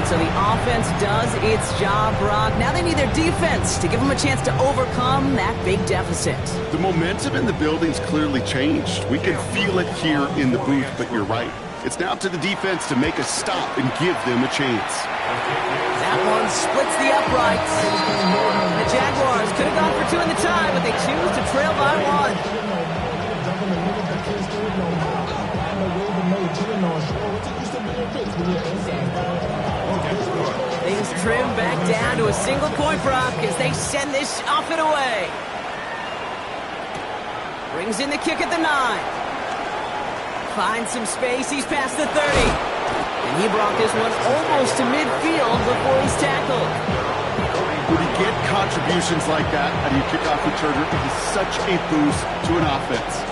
So the offense does its job, Brock. Now they need their defense to give them a chance to overcome that big deficit. The momentum in the building's clearly changed. We can feel it here in the booth, but you're right. It's now up to the defense to make a stop and give them a chance. That one splits the uprights. The Jaguars could have gone for 2 in the tie, but they choose to trail by 1. Things trim back down to a single point, Brock, as they send this off and away. Brings in the kick at the 9. Finds some space. He's past the 30. And he brought this one almost to midfield before he's tackled. When you get contributions like that out of your kickoff returner, it is such a boost to an offense.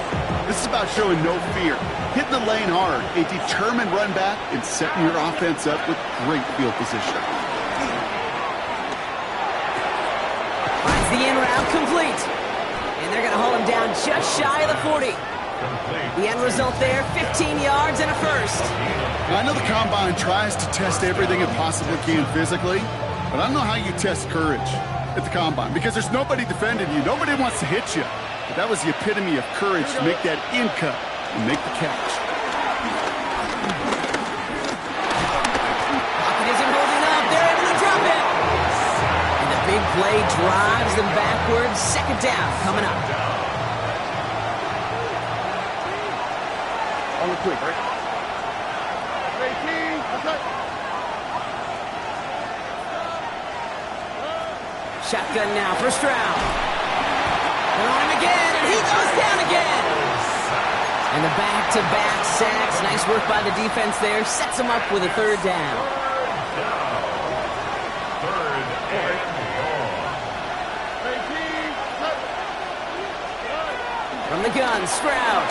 This is about showing no fear, hitting the lane hard, a determined run back, and setting your offense up with great field position. Finds the in route complete. And they're going to hold him down just shy of the 40. The end result there, 15 yards and a first. I know the Combine tries to test everything it possibly can physically, but I don't know how you test courage at the Combine because there's nobody defending you. Nobody wants to hit you. But that was the epitome of courage to make that in cut and make the catch. Pocket isn't holding up. They're able to drop it. And the big play drives them backwards. Second down coming up. On the quick, right? Shotgun now for Stroud. They're on him again, and he goes down again. And the back-to-back sacks. Nice work by the defense there. Sets him up with a third down. Third and From the gun, Stroud.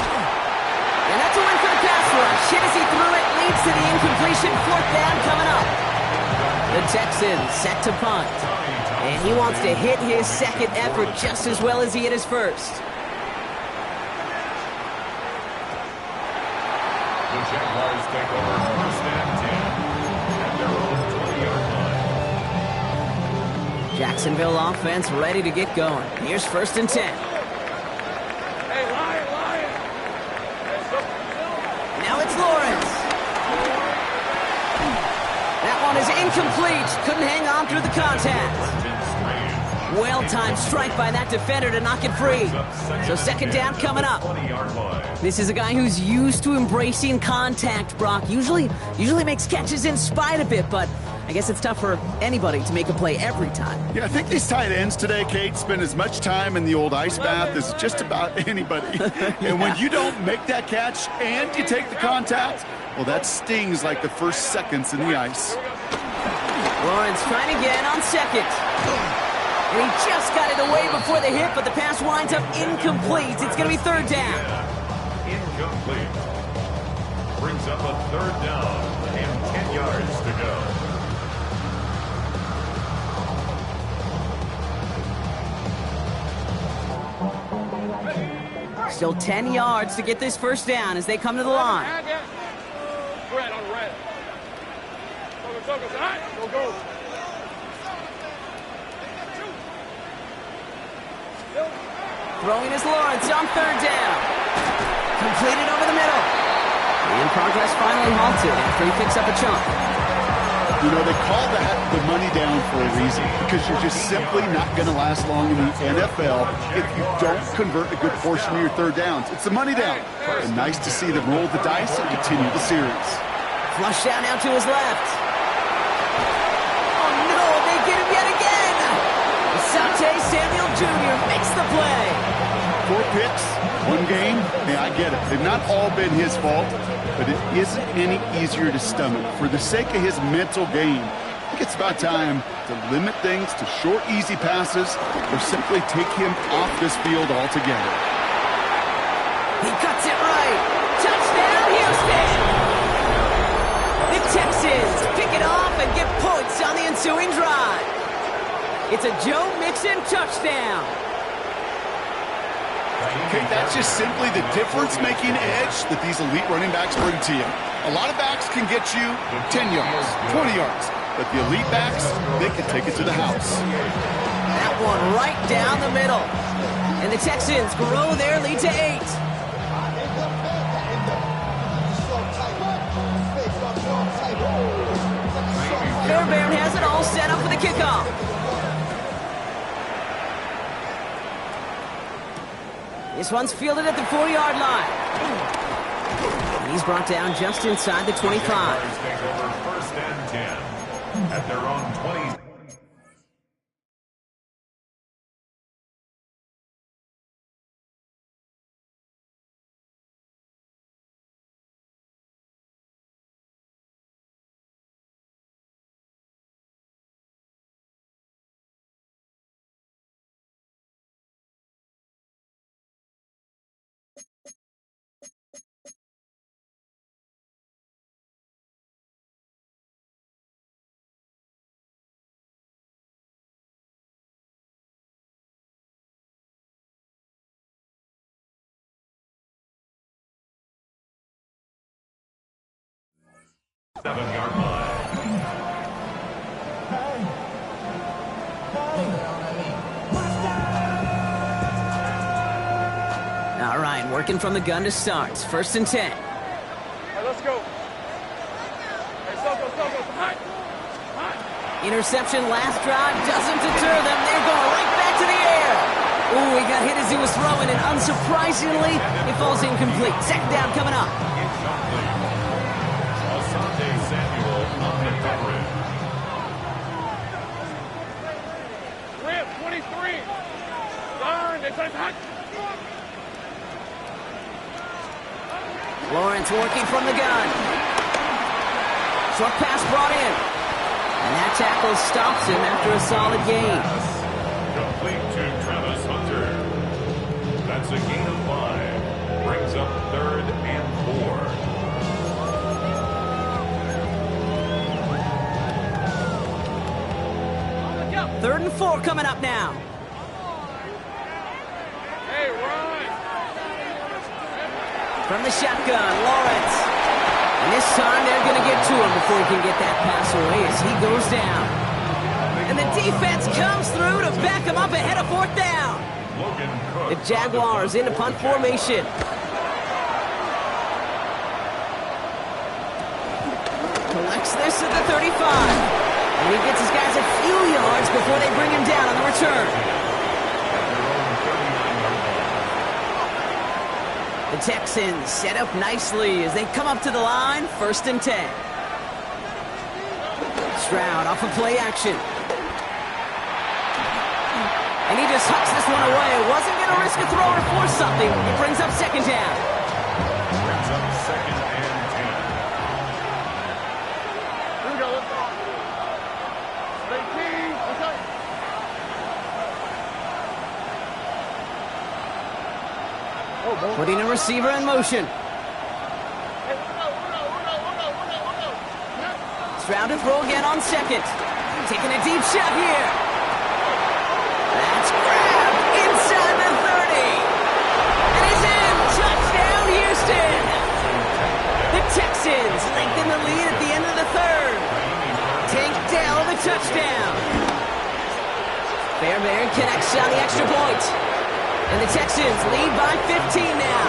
And that's a win for the pass rush. Hit as he threw it, leads to the incompletion. Fourth down coming up. The Texans set to punt. And he wants to hit his second effort just as well as he hit his first. the Jaguars take over first and 10 at their own 20-yard line. Jacksonville offense ready to get going. Here's first and 10. Now it's Lawrence. That one is incomplete. Couldn't hang on through the contact. Well-timed strike by that defender to knock it free. So second down coming up. This is a guy who's used to embracing contact, Brock. Usually makes catches in spite of it, but I guess it's tough for anybody to make a play every time. Yeah, I think these tight ends today, Kate, spend as much time in the old ice bath as just about anybody. And when you don't make that catch and you take the contact, well, that stings like the first seconds in the ice. Lawrence trying again on second. And he just got it away before the hit, but the pass winds up incomplete. It's going to be third down. Incomplete. Brings up a third down and 10 yards to go. Still 10 yards to get this first down as they come to the line. Red on red. Go. Go. Throwing is Lawrence on third down. Completed over the middle. And progress finally halted after he picks up a chunk. You know, they call that the money down for a reason, because you're just simply not going to last long in the NFL if you don't convert a good portion of your third downs. It's the money down. And nice to see them roll the dice and continue the series. Flush down now to his left. Oh no, they get him yet again. Asante Samuel Jr. makes the play. 4 picks, 1 game. Yeah, I get it. They've not all been his fault, but it isn't any easier to stomach. For the sake of his mental game, I think it's about time to limit things to short, easy passes or simply take him off this field altogether. He cuts it right. Touchdown, Houston! The Texans pick it off and get points on the ensuing drive. It's a Joe Mixon touchdown. Okay, that's just simply the difference-making edge that these elite running backs bring to you. A lot of backs can get you 10 yards, 20 yards, but the elite backs, they can take it to the house. That one right down the middle. And the Texans grow their lead to 8. Fairbairn has it all set up for the kickoff. This one's fielded at the 4-yard line. And he's brought down just inside the 25. Take over first and 10 at their own 20. Seven-yard line. All right, working from the gun to start. First and 10. All right, let's go. Hey, Soko. Interception last drive doesn't deter them. They're going right back to the air. Ooh, he got hit as he was throwing, and unsurprisingly, it falls incomplete. Second down coming up. Asante Samuel on the coverage. Rip, 23. Darn, it's attack. Lawrence working from the gun. Short pass brought in. And that tackle stops him after a solid gain. Complete to Travis Hunter. That's a gain of 5. Brings up third and 4. Third and 4 coming up now. Hey, run. From the shotgun, Lawrence. And this time they're going to get to him before he can get that pass away as he goes down. And the defense comes through to back him up ahead of fourth down. The Jaguars into punt formation. Collects this at the 35. And he gets his guys a few yards before they bring him down on the return. The Texans set up nicely as they come up to the line, first and 10. Stroud off of play action. And he just hucks this one away. Wasn't going to risk a throw or force something. It brings up second down. Brings up second and 10. Here we go. Stay team. Okay. Putting a receiver in motion. Stroud to throw again on second. Taking a deep shot here. That's grabbed inside the 30. And he's in. Touchdown, Houston. The Texans lengthen the lead at the end of the third. Tank Dell the touchdown. Fairbairn connects on the extra point. And the Texans lead by 15 now.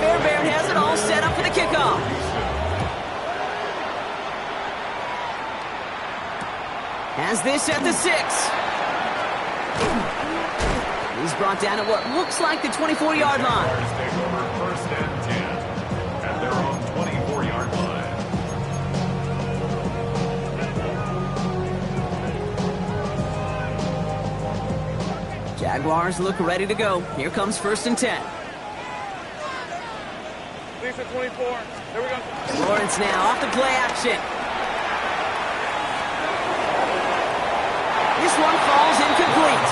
Fairbairn has it all set up for the kickoff. Has this at the 6. He's brought down at what looks like the 24-yard line. Take over 1st and 10 at their own 24-yard line. Jaguars look ready to go. Here comes 1st and 10. Lisa 24. There we go. Lawrence now off the play action. This one falls incomplete.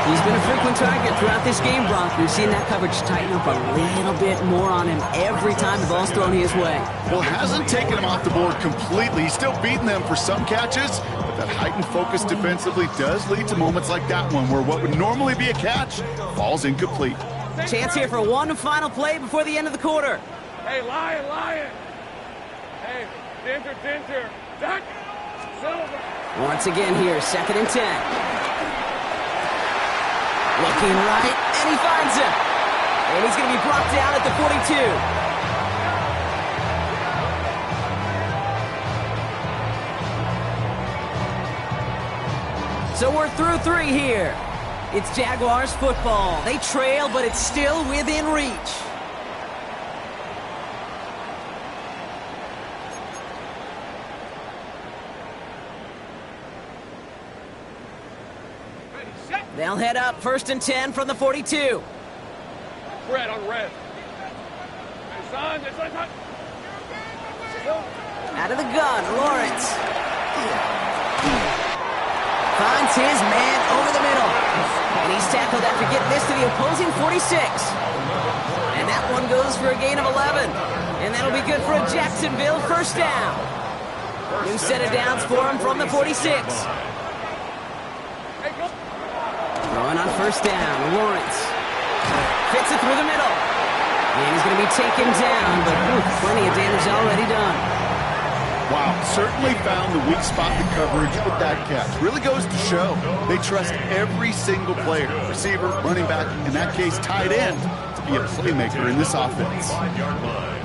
He's been a frequent target throughout this game, Brock. We've seen that coverage tighten up a little bit more on him every time the ball's thrown his way. Well, hasn't taken him off the board completely. He's still beating them for some catches, but that heightened focus defensively does lead to moments like that one where what would normally be a catch falls incomplete. Chance here for one final play before the end of the quarter. Hey, Lion. Hey, Dinter. Duck. Silver. Once again here, 2nd and 10. Looking right, and he finds him. And he's going to be brought down at the 42. So we're through 3 here. It's Jaguars football. They trail, but it's still within reach. They'll head up 1st and 10 from the 42. Red on red. Hey, son. Out of the gun, Lawrence. Finds his man over the middle. And he's tackled after getting this to the opposing 46. And that one goes for a gain of 11. And that'll be good for a Jacksonville 1st down. New set of downs for him from the 46. Throwing on 1st down, Lawrence. Fits it through the middle. And he's going to be taken down, but plenty of damage already done. Wow, certainly found the weak spot in coverage with that catch. Really goes to show they trust every single player, receiver, running back, in that case tight end, to be a playmaker in this offense. 5-yard line.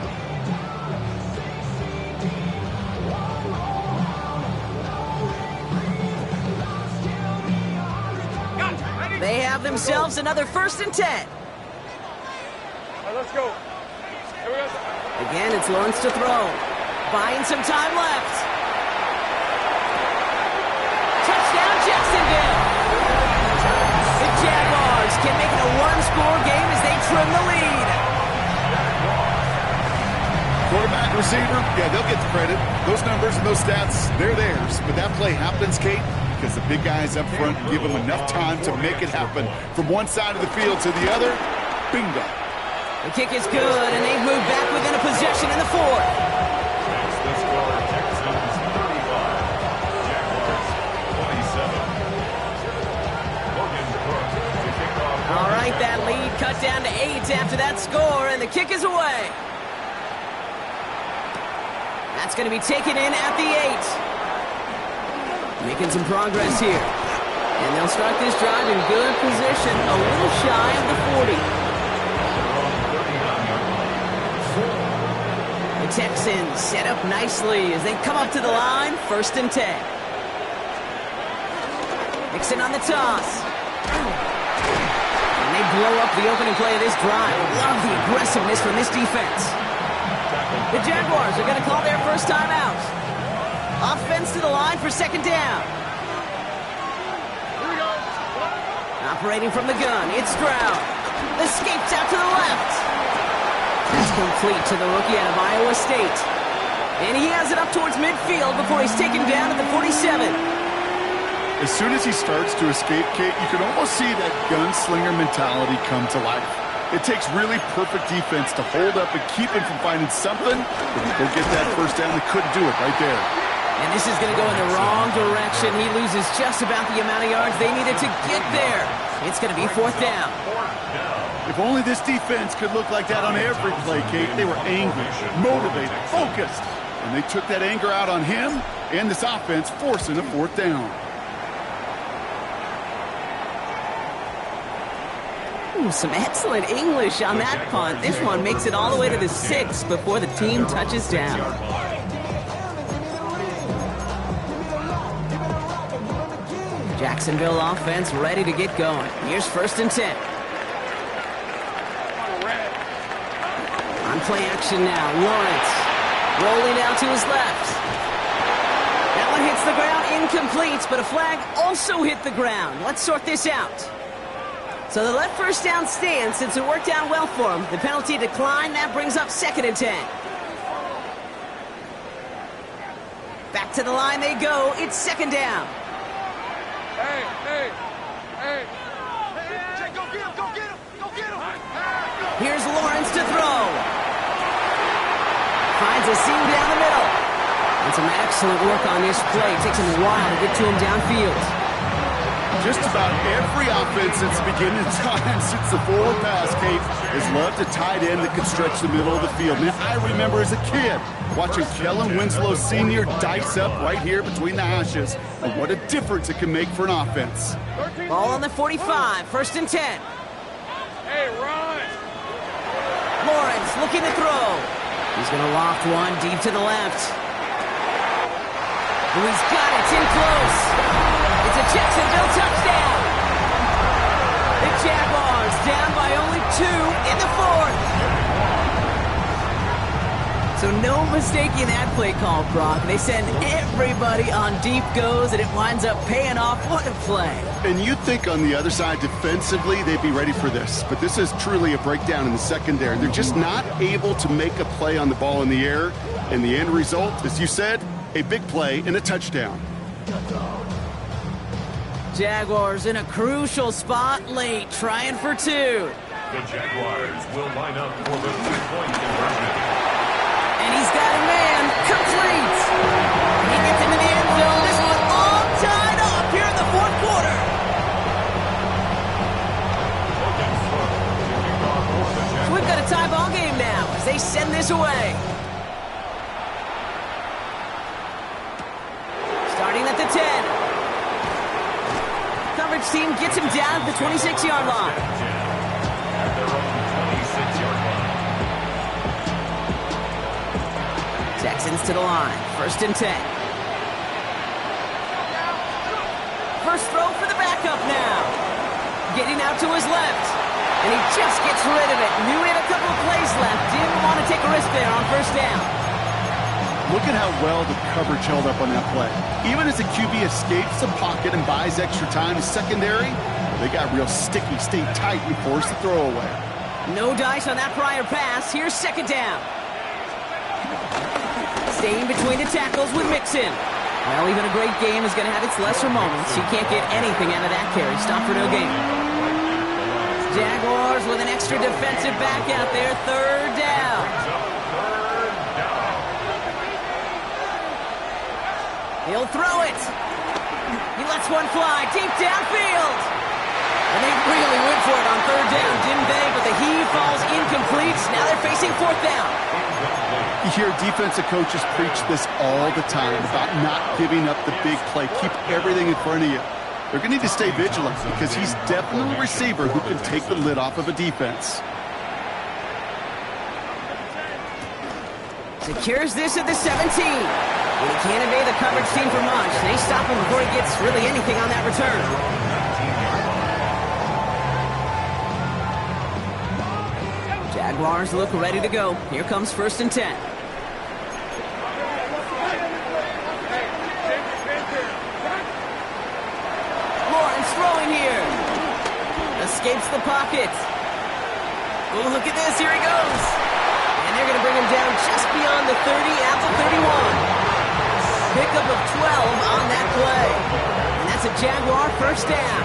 They have themselves another 1st and 10. Right, let's go. Here we go. Again, it's Lawrence to throw. Buying some time left. Touchdown, Jacksonville. The Jaguars can make it a one-score game as they trim the lead. Quarterback, receiver, yeah, they'll get the credit. Those numbers and those stats, they're theirs. But that play happens, Kate, because the big guys up front give them enough time to make it happen. From one side of the field to the other, bingo. The kick is good, and they've moved back within a possession in the 4th. The score, Texans 35, Jaguars 27. Logan Brooks to kick off. All right, that lead cut down to 8 after that score, and the kick is away. That's going to be taken in at the 8. Making some progress here. And they'll start this drive in good position, a little shy of the 40. The Texans set up nicely as they come up to the line, 1st and 10. Nixon on the toss. And they blow up the opening play of this drive. Love the aggressiveness from this defense. The Jaguars are going to call their first timeout. Offense to the line for 2nd down. Here we go. Operating from the gun, it's Stroud. Escapes out to the left. That's complete to the rookie out of Iowa State. And he has it up towards midfield before he's taken down at the 47. As soon as he starts to escape, Kate, you can almost see that gunslinger mentality come to life. It takes really perfect defense to hold up and keep him from finding something, but he go get that first down. They couldn't do it right there. And this is going to go in the wrong direction. He loses just about the amount of yards they needed to get there. It's going to be 4th down. If only this defense could look like that on every play, Kate. They were angry, motivated, focused, and they took that anger out on him and this offense, forcing a 4th down. Ooh, some excellent English on that punt. This one makes it all the way to the 6 before the team touches down. Jacksonville offense ready to get going. Here's 1st and 10. On play action now, Lawrence rolling out to his left. That one hits the ground, incomplete, but a flag also hit the ground. Let's sort this out. So they let 1st down stand since it worked out well for him. The penalty declined. That brings up 2nd and 10. Back to the line they go. It's 2nd down. Hey. Go get him. Here's Lawrence to throw. Finds a seam down the middle. And some excellent work on this play. It takes him a while to get to him downfield. Just about every offense since the beginning of time, since the forward pass, Kate, has loved a tight end that could stretch the middle of the field. Man, I remember as a kid watching Kellen Winslow Sr. dice up right here between the hashes. And what a difference it can make for an offense. Ball on the 45, 1st and 10. Hey, run! Lawrence looking to throw. He's going to loft one deep to the left. Oh, he's got it. It's in close. It's a Jacksonville touchdown. The Jaguars down by only 2 in the 4th. So no mistaking that play call, Brock. They send everybody on deep goes, and it winds up paying off. What a play. And you'd think on the other side defensively they'd be ready for this. But this is truly a breakdown in the secondary. They're just not able to make a play on the ball in the air. And the end result, as you said, a big play and a touchdown. Jaguars in a crucial spot late, trying for 2. The Jaguars will line up for the 2-point conversion. And he's got a man, complete. He gets into the end zone. This one all tied up here in the 4th quarter. So we've got a tie ball game now as they send this away. Starting at the 10. Coverage team gets him down at the 26-yard line. At their own 26-yard line. Texans to the line. 1st and 10. First throw for the backup now. Getting out to his left. And he just gets rid of it. Knew he had a couple of plays left. Didn't want to take a risk there on 1st down. Look at how well the coverage held up on that play. Even as the QB escapes the pocket and buys extra time in secondary, they got real sticky, stayed tight, and forced the throwaway. No dice on that prior pass. Here's 2nd down. Staying between the tackles with Mixon. Well, even a great game is going to have its lesser moments. You can't get anything out of that carry. Stop for no gain. Jaguars with an extra defensive back out there. 3rd down. He'll throw it. He lets one fly deep downfield. And they really went for it on 3rd down, didn't they? But the heave falls incomplete. Now they're facing 4th down. You hear defensive coaches preach this all the time about not giving up the big play. Keep everything in front of you. They're going to need to stay vigilant because he's definitely a receiver who can take the lid off of a defense. Secures this at the 17. And he can't evade the coverage team for much. They stop him before he gets really anything on that return. Jaguars look ready to go. Here comes 1st and 10. Lawrence throwing here. Escapes the pocket. Oh, look at this. Here he goes. And they're going to bring him down just beyond the 30 at the 31. Pickup of 12 on that play. And that's a Jaguar first down.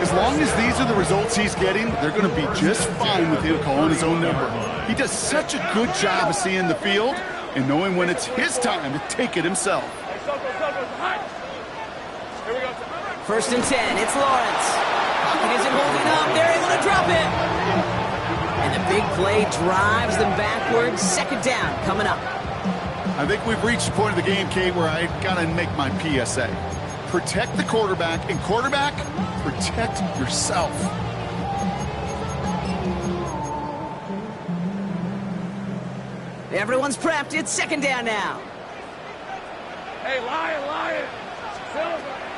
As long as these are the results he's getting, they're going to be just fine with him calling his own number. He does such a good job of seeing the field and knowing when it's his time to take it himself. First and 10, it's Lawrence. Pocket isn't holding up. They're able to drop it. And the big play drives them backwards. Second down coming up. I think we've reached the point of the game, Kate, where I got to make my PSA. Protect the quarterback, and quarterback, protect yourself. Everyone's prepped. It's second down now. Hey, Lion.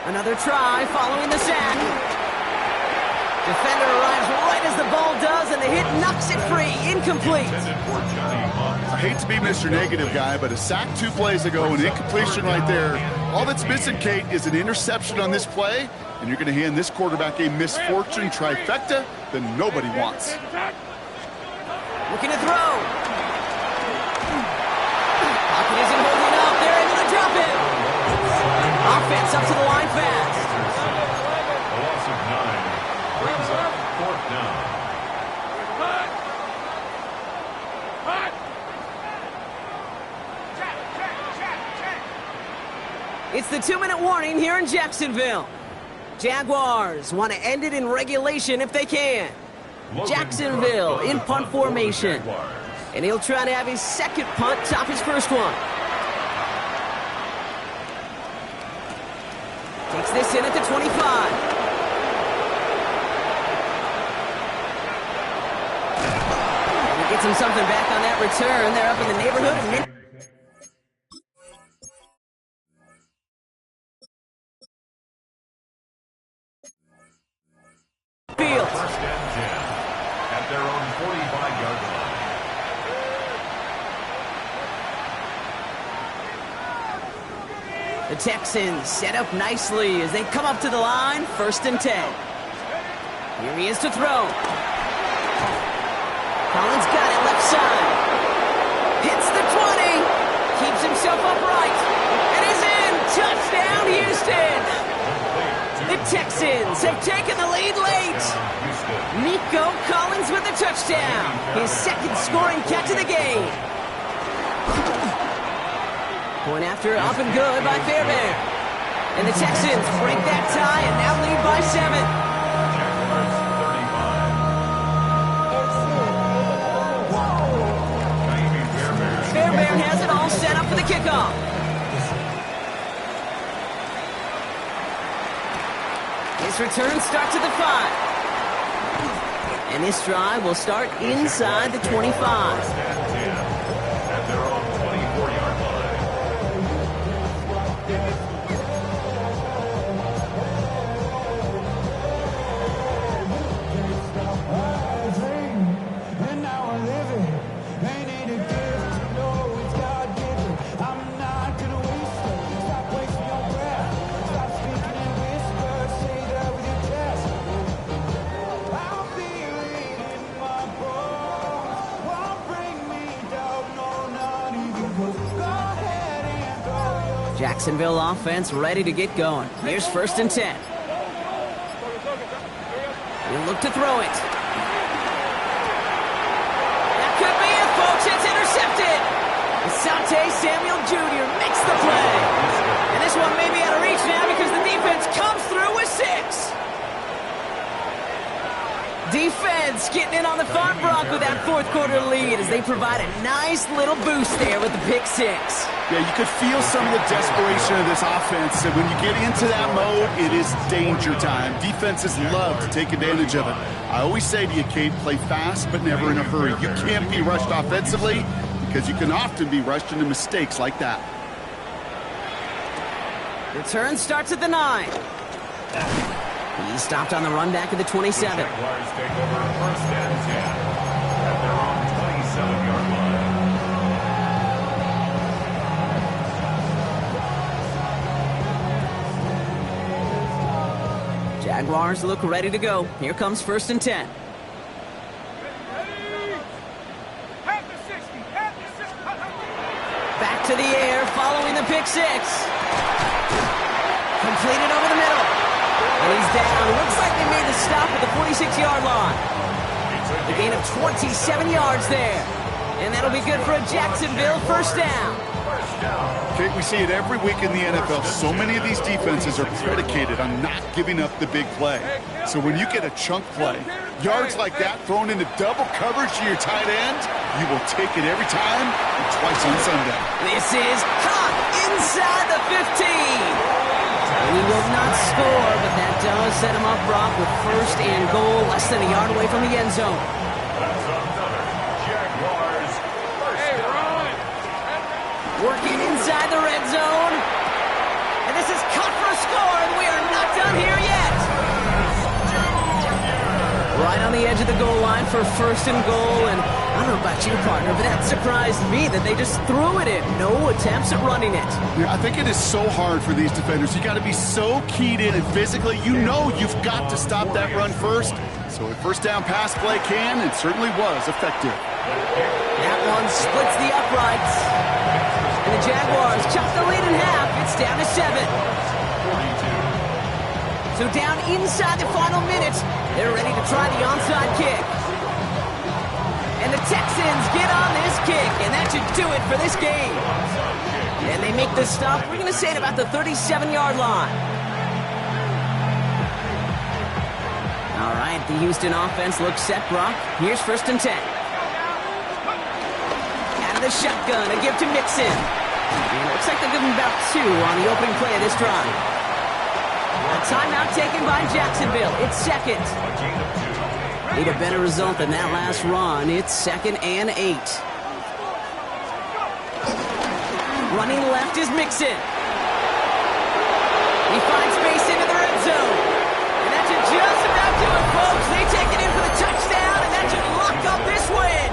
Another try following the sack. Defender arrives right as the ball does, and the hit knocks it free. Incomplete. I hate to be Mr. Negative guy, but a sack 2 plays ago, an incompletion right there. All that's missing, Kate, is an interception on this play, and you're going to hand this quarterback a misfortune trifecta that nobody wants. Looking to throw. Pocket isn't holding up. They're able to drop it. Offense up to the line fast. A loss of 9 brings up 4th down. It's the 2-minute warning here in Jacksonville. Jaguars want to end it in regulation if they can. Jacksonville in punt formation. And he'll try to have his second punt top his first one. Takes this in at the 25. And he gets him something back on that return. They're up in the neighborhood of mid. Field. First and 10 at their own 45-yard line. The Texans set up nicely as they come up to the line. First and 10. Here he is to throw. Collins got it left side. Hits the 20. Keeps himself upright. And is in. Touchdown, Houston. The Texans have taken the lead late. Nico Collins with the touchdown. His second scoring catch of the game. Point after, up and good by Fairbairn. And the Texans break that tie and now lead by 7. Fairbairn has it all set up for the kickoff. His return starts at the 5. And this drive will start inside the 25. At their own 24-yard line. Jacksonville offense ready to get going. Here's first and 10. He'll look to throw it. That could be it, folks. It's intercepted. Asante Samuel Jr. makes the play. And this one may be out of reach now because the defense comes through with 6. Defense getting in on the fun block with that fourth quarter lead as they provide a nice little boost there with the pick 6. Yeah, you could feel some of the desperation of this offense. And when you get into that mode, it is danger time. Defenses love to take advantage of it. I always say to you, Kate, play fast but never in a hurry. You can't be rushed offensively because you can often be rushed into mistakes like that. Return starts at the 9. He stopped on the run back at the 27. The Jaguars take over first and 10 at their own 27-yard line. Jaguars look ready to go. Here comes first and 10. Back to the air following the pick 6. Completed over the middle. And he's down. Looks like they made the stop at the 46-yard line. A gain of 27 yards there. And that'll be good for a Jacksonville first down. Kate, we see it every week in the NFL. So many of these defenses are predicated on not giving up the big play. So when you get a chunk play, yards like that thrown into double coverage to your tight end, you will take it every time and twice on Sunday. This is caught inside the 15. And he will not score, but that does set him up, Brock, with first and goal, less than a yard away from the end zone. That's another Jaguars first down. Working inside the red zone. And this is cut for a score, and we are not done here yet. Right on the edge of the goal line for first and goal, and I don't know about you, partner, but that surprised me that they just threw it in. No attempts at running it. Yeah, I think it is so hard for these defenders. You got to be so keyed in and physically, you know you've got to stop that run first. So a first down pass play can, and certainly was effective. That one splits the uprights. And the Jaguars chop the lead in half. It's down to 7. So down inside the final minute, they're ready to try the onside kick. And the Texans get on this kick, and that should do it for this game. And they make the stop, we're going to say, at about the 37-yard line. All right, the Houston offense looks set, Brock. Here's first and 10. Out of the shotgun, a give to Mixon. And it looks like they'll give him about 2 on the opening play of this drive. A timeout taken by Jacksonville. It's second. Need a better result than that last run. It's 2nd and 8. Running left is Mixon. He finds space into the red zone. And that should just about do it, folks. They take it in for the touchdown, and that should lock up this win.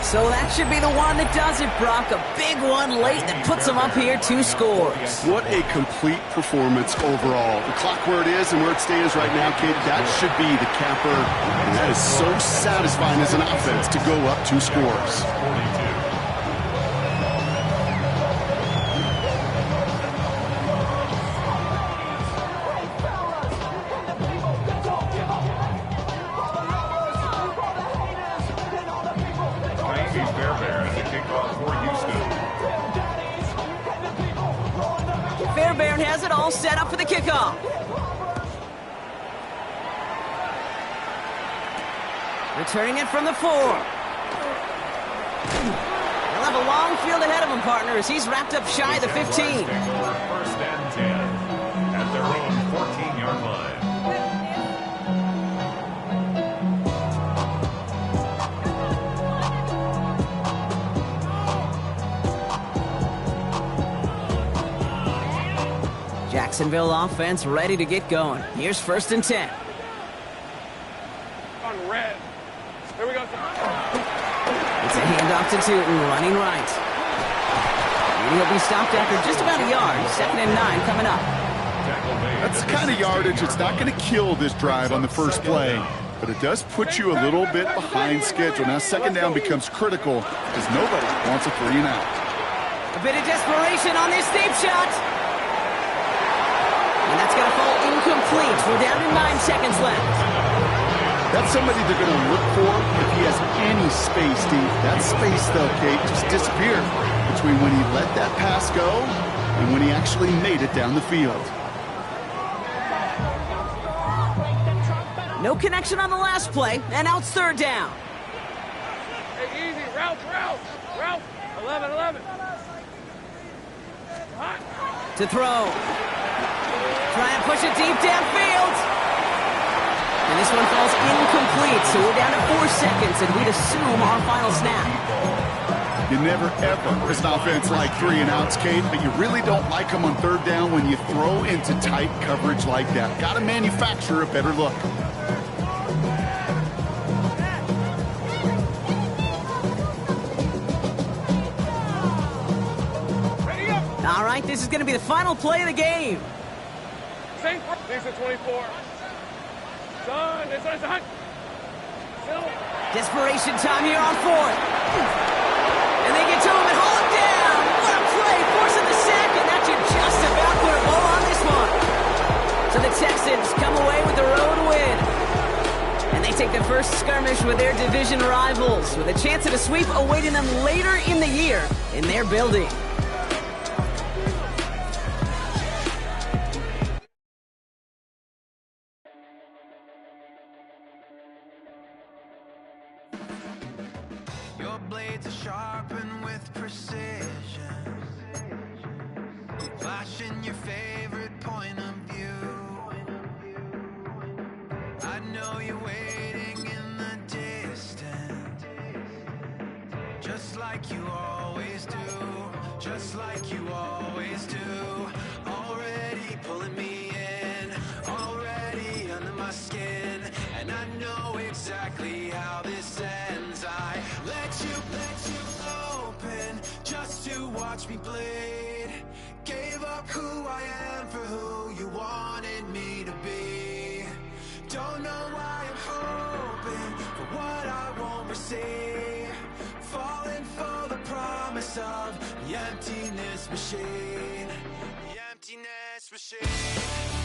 So that should be the one that does it, Brock. A big one late that puts them up here 2 scores. What a complete performance overall. The clock where it is and where it stands right now, Kate, that should be the capper. And that is so satisfying as an offense to go up 2 scores. Fairbairn has it all set up for the kickoff. Returning it from the 4. He'll have a long field ahead of him, partner, as he's wrapped up shy of the 15. First and 10 at their own 14-yard line. Jacksonville offense ready to get going. Here's first and 10. On red. Here we go. It's a handoff to Tootin, running right. And he'll be stopped after just about a yard. 2nd and 9 coming up. That's the kind of yardage. It's not going to kill this drive on the first play, but it does put you a little bit behind schedule. Now second down becomes critical because nobody wants a 3 and out. A bit of desperation on this deep shot. And that's going to fall incomplete. We're down to 9 seconds left. That's somebody they're going to look for if he has any space deep. That space, though, Kate, just disappeared between when he let that pass go and when he actually made it down the field. No connection on the last play, and now it's 3rd down. Hey, easy. Route. 11. Hot. To throw. Try and push it deep downfield. And this one falls incomplete, so we're down to 4 seconds, and we'd assume our final snap. You never, ever, as an offense, like 3 and outs, Kate, but you really don't like them on 3rd down when you throw into tight coverage like that. Got to manufacture a better look. All right, this is going to be the final play of the game. Same. These are 24. Son, it's hot. Desperation time here on 4th. And they get to him and haul him down. What a play, forcing the sack, and that should just take the first skirmish with their division rivals, with a chance at a sweep awaiting them later in the year in their building. Your blades are sharpened with precision, flashing your favorite point of view. I know you're waiting in the distance, just like you always do, just like you always do. Already pulling me in, already under my skin, and I know exactly how this ends. I let you open just to watch me bleed. Gave up who I am for who you wanted me to be. Don't know why I'm hoping for what I won't receive. Falling for the promise of the emptiness machine. The emptiness machine.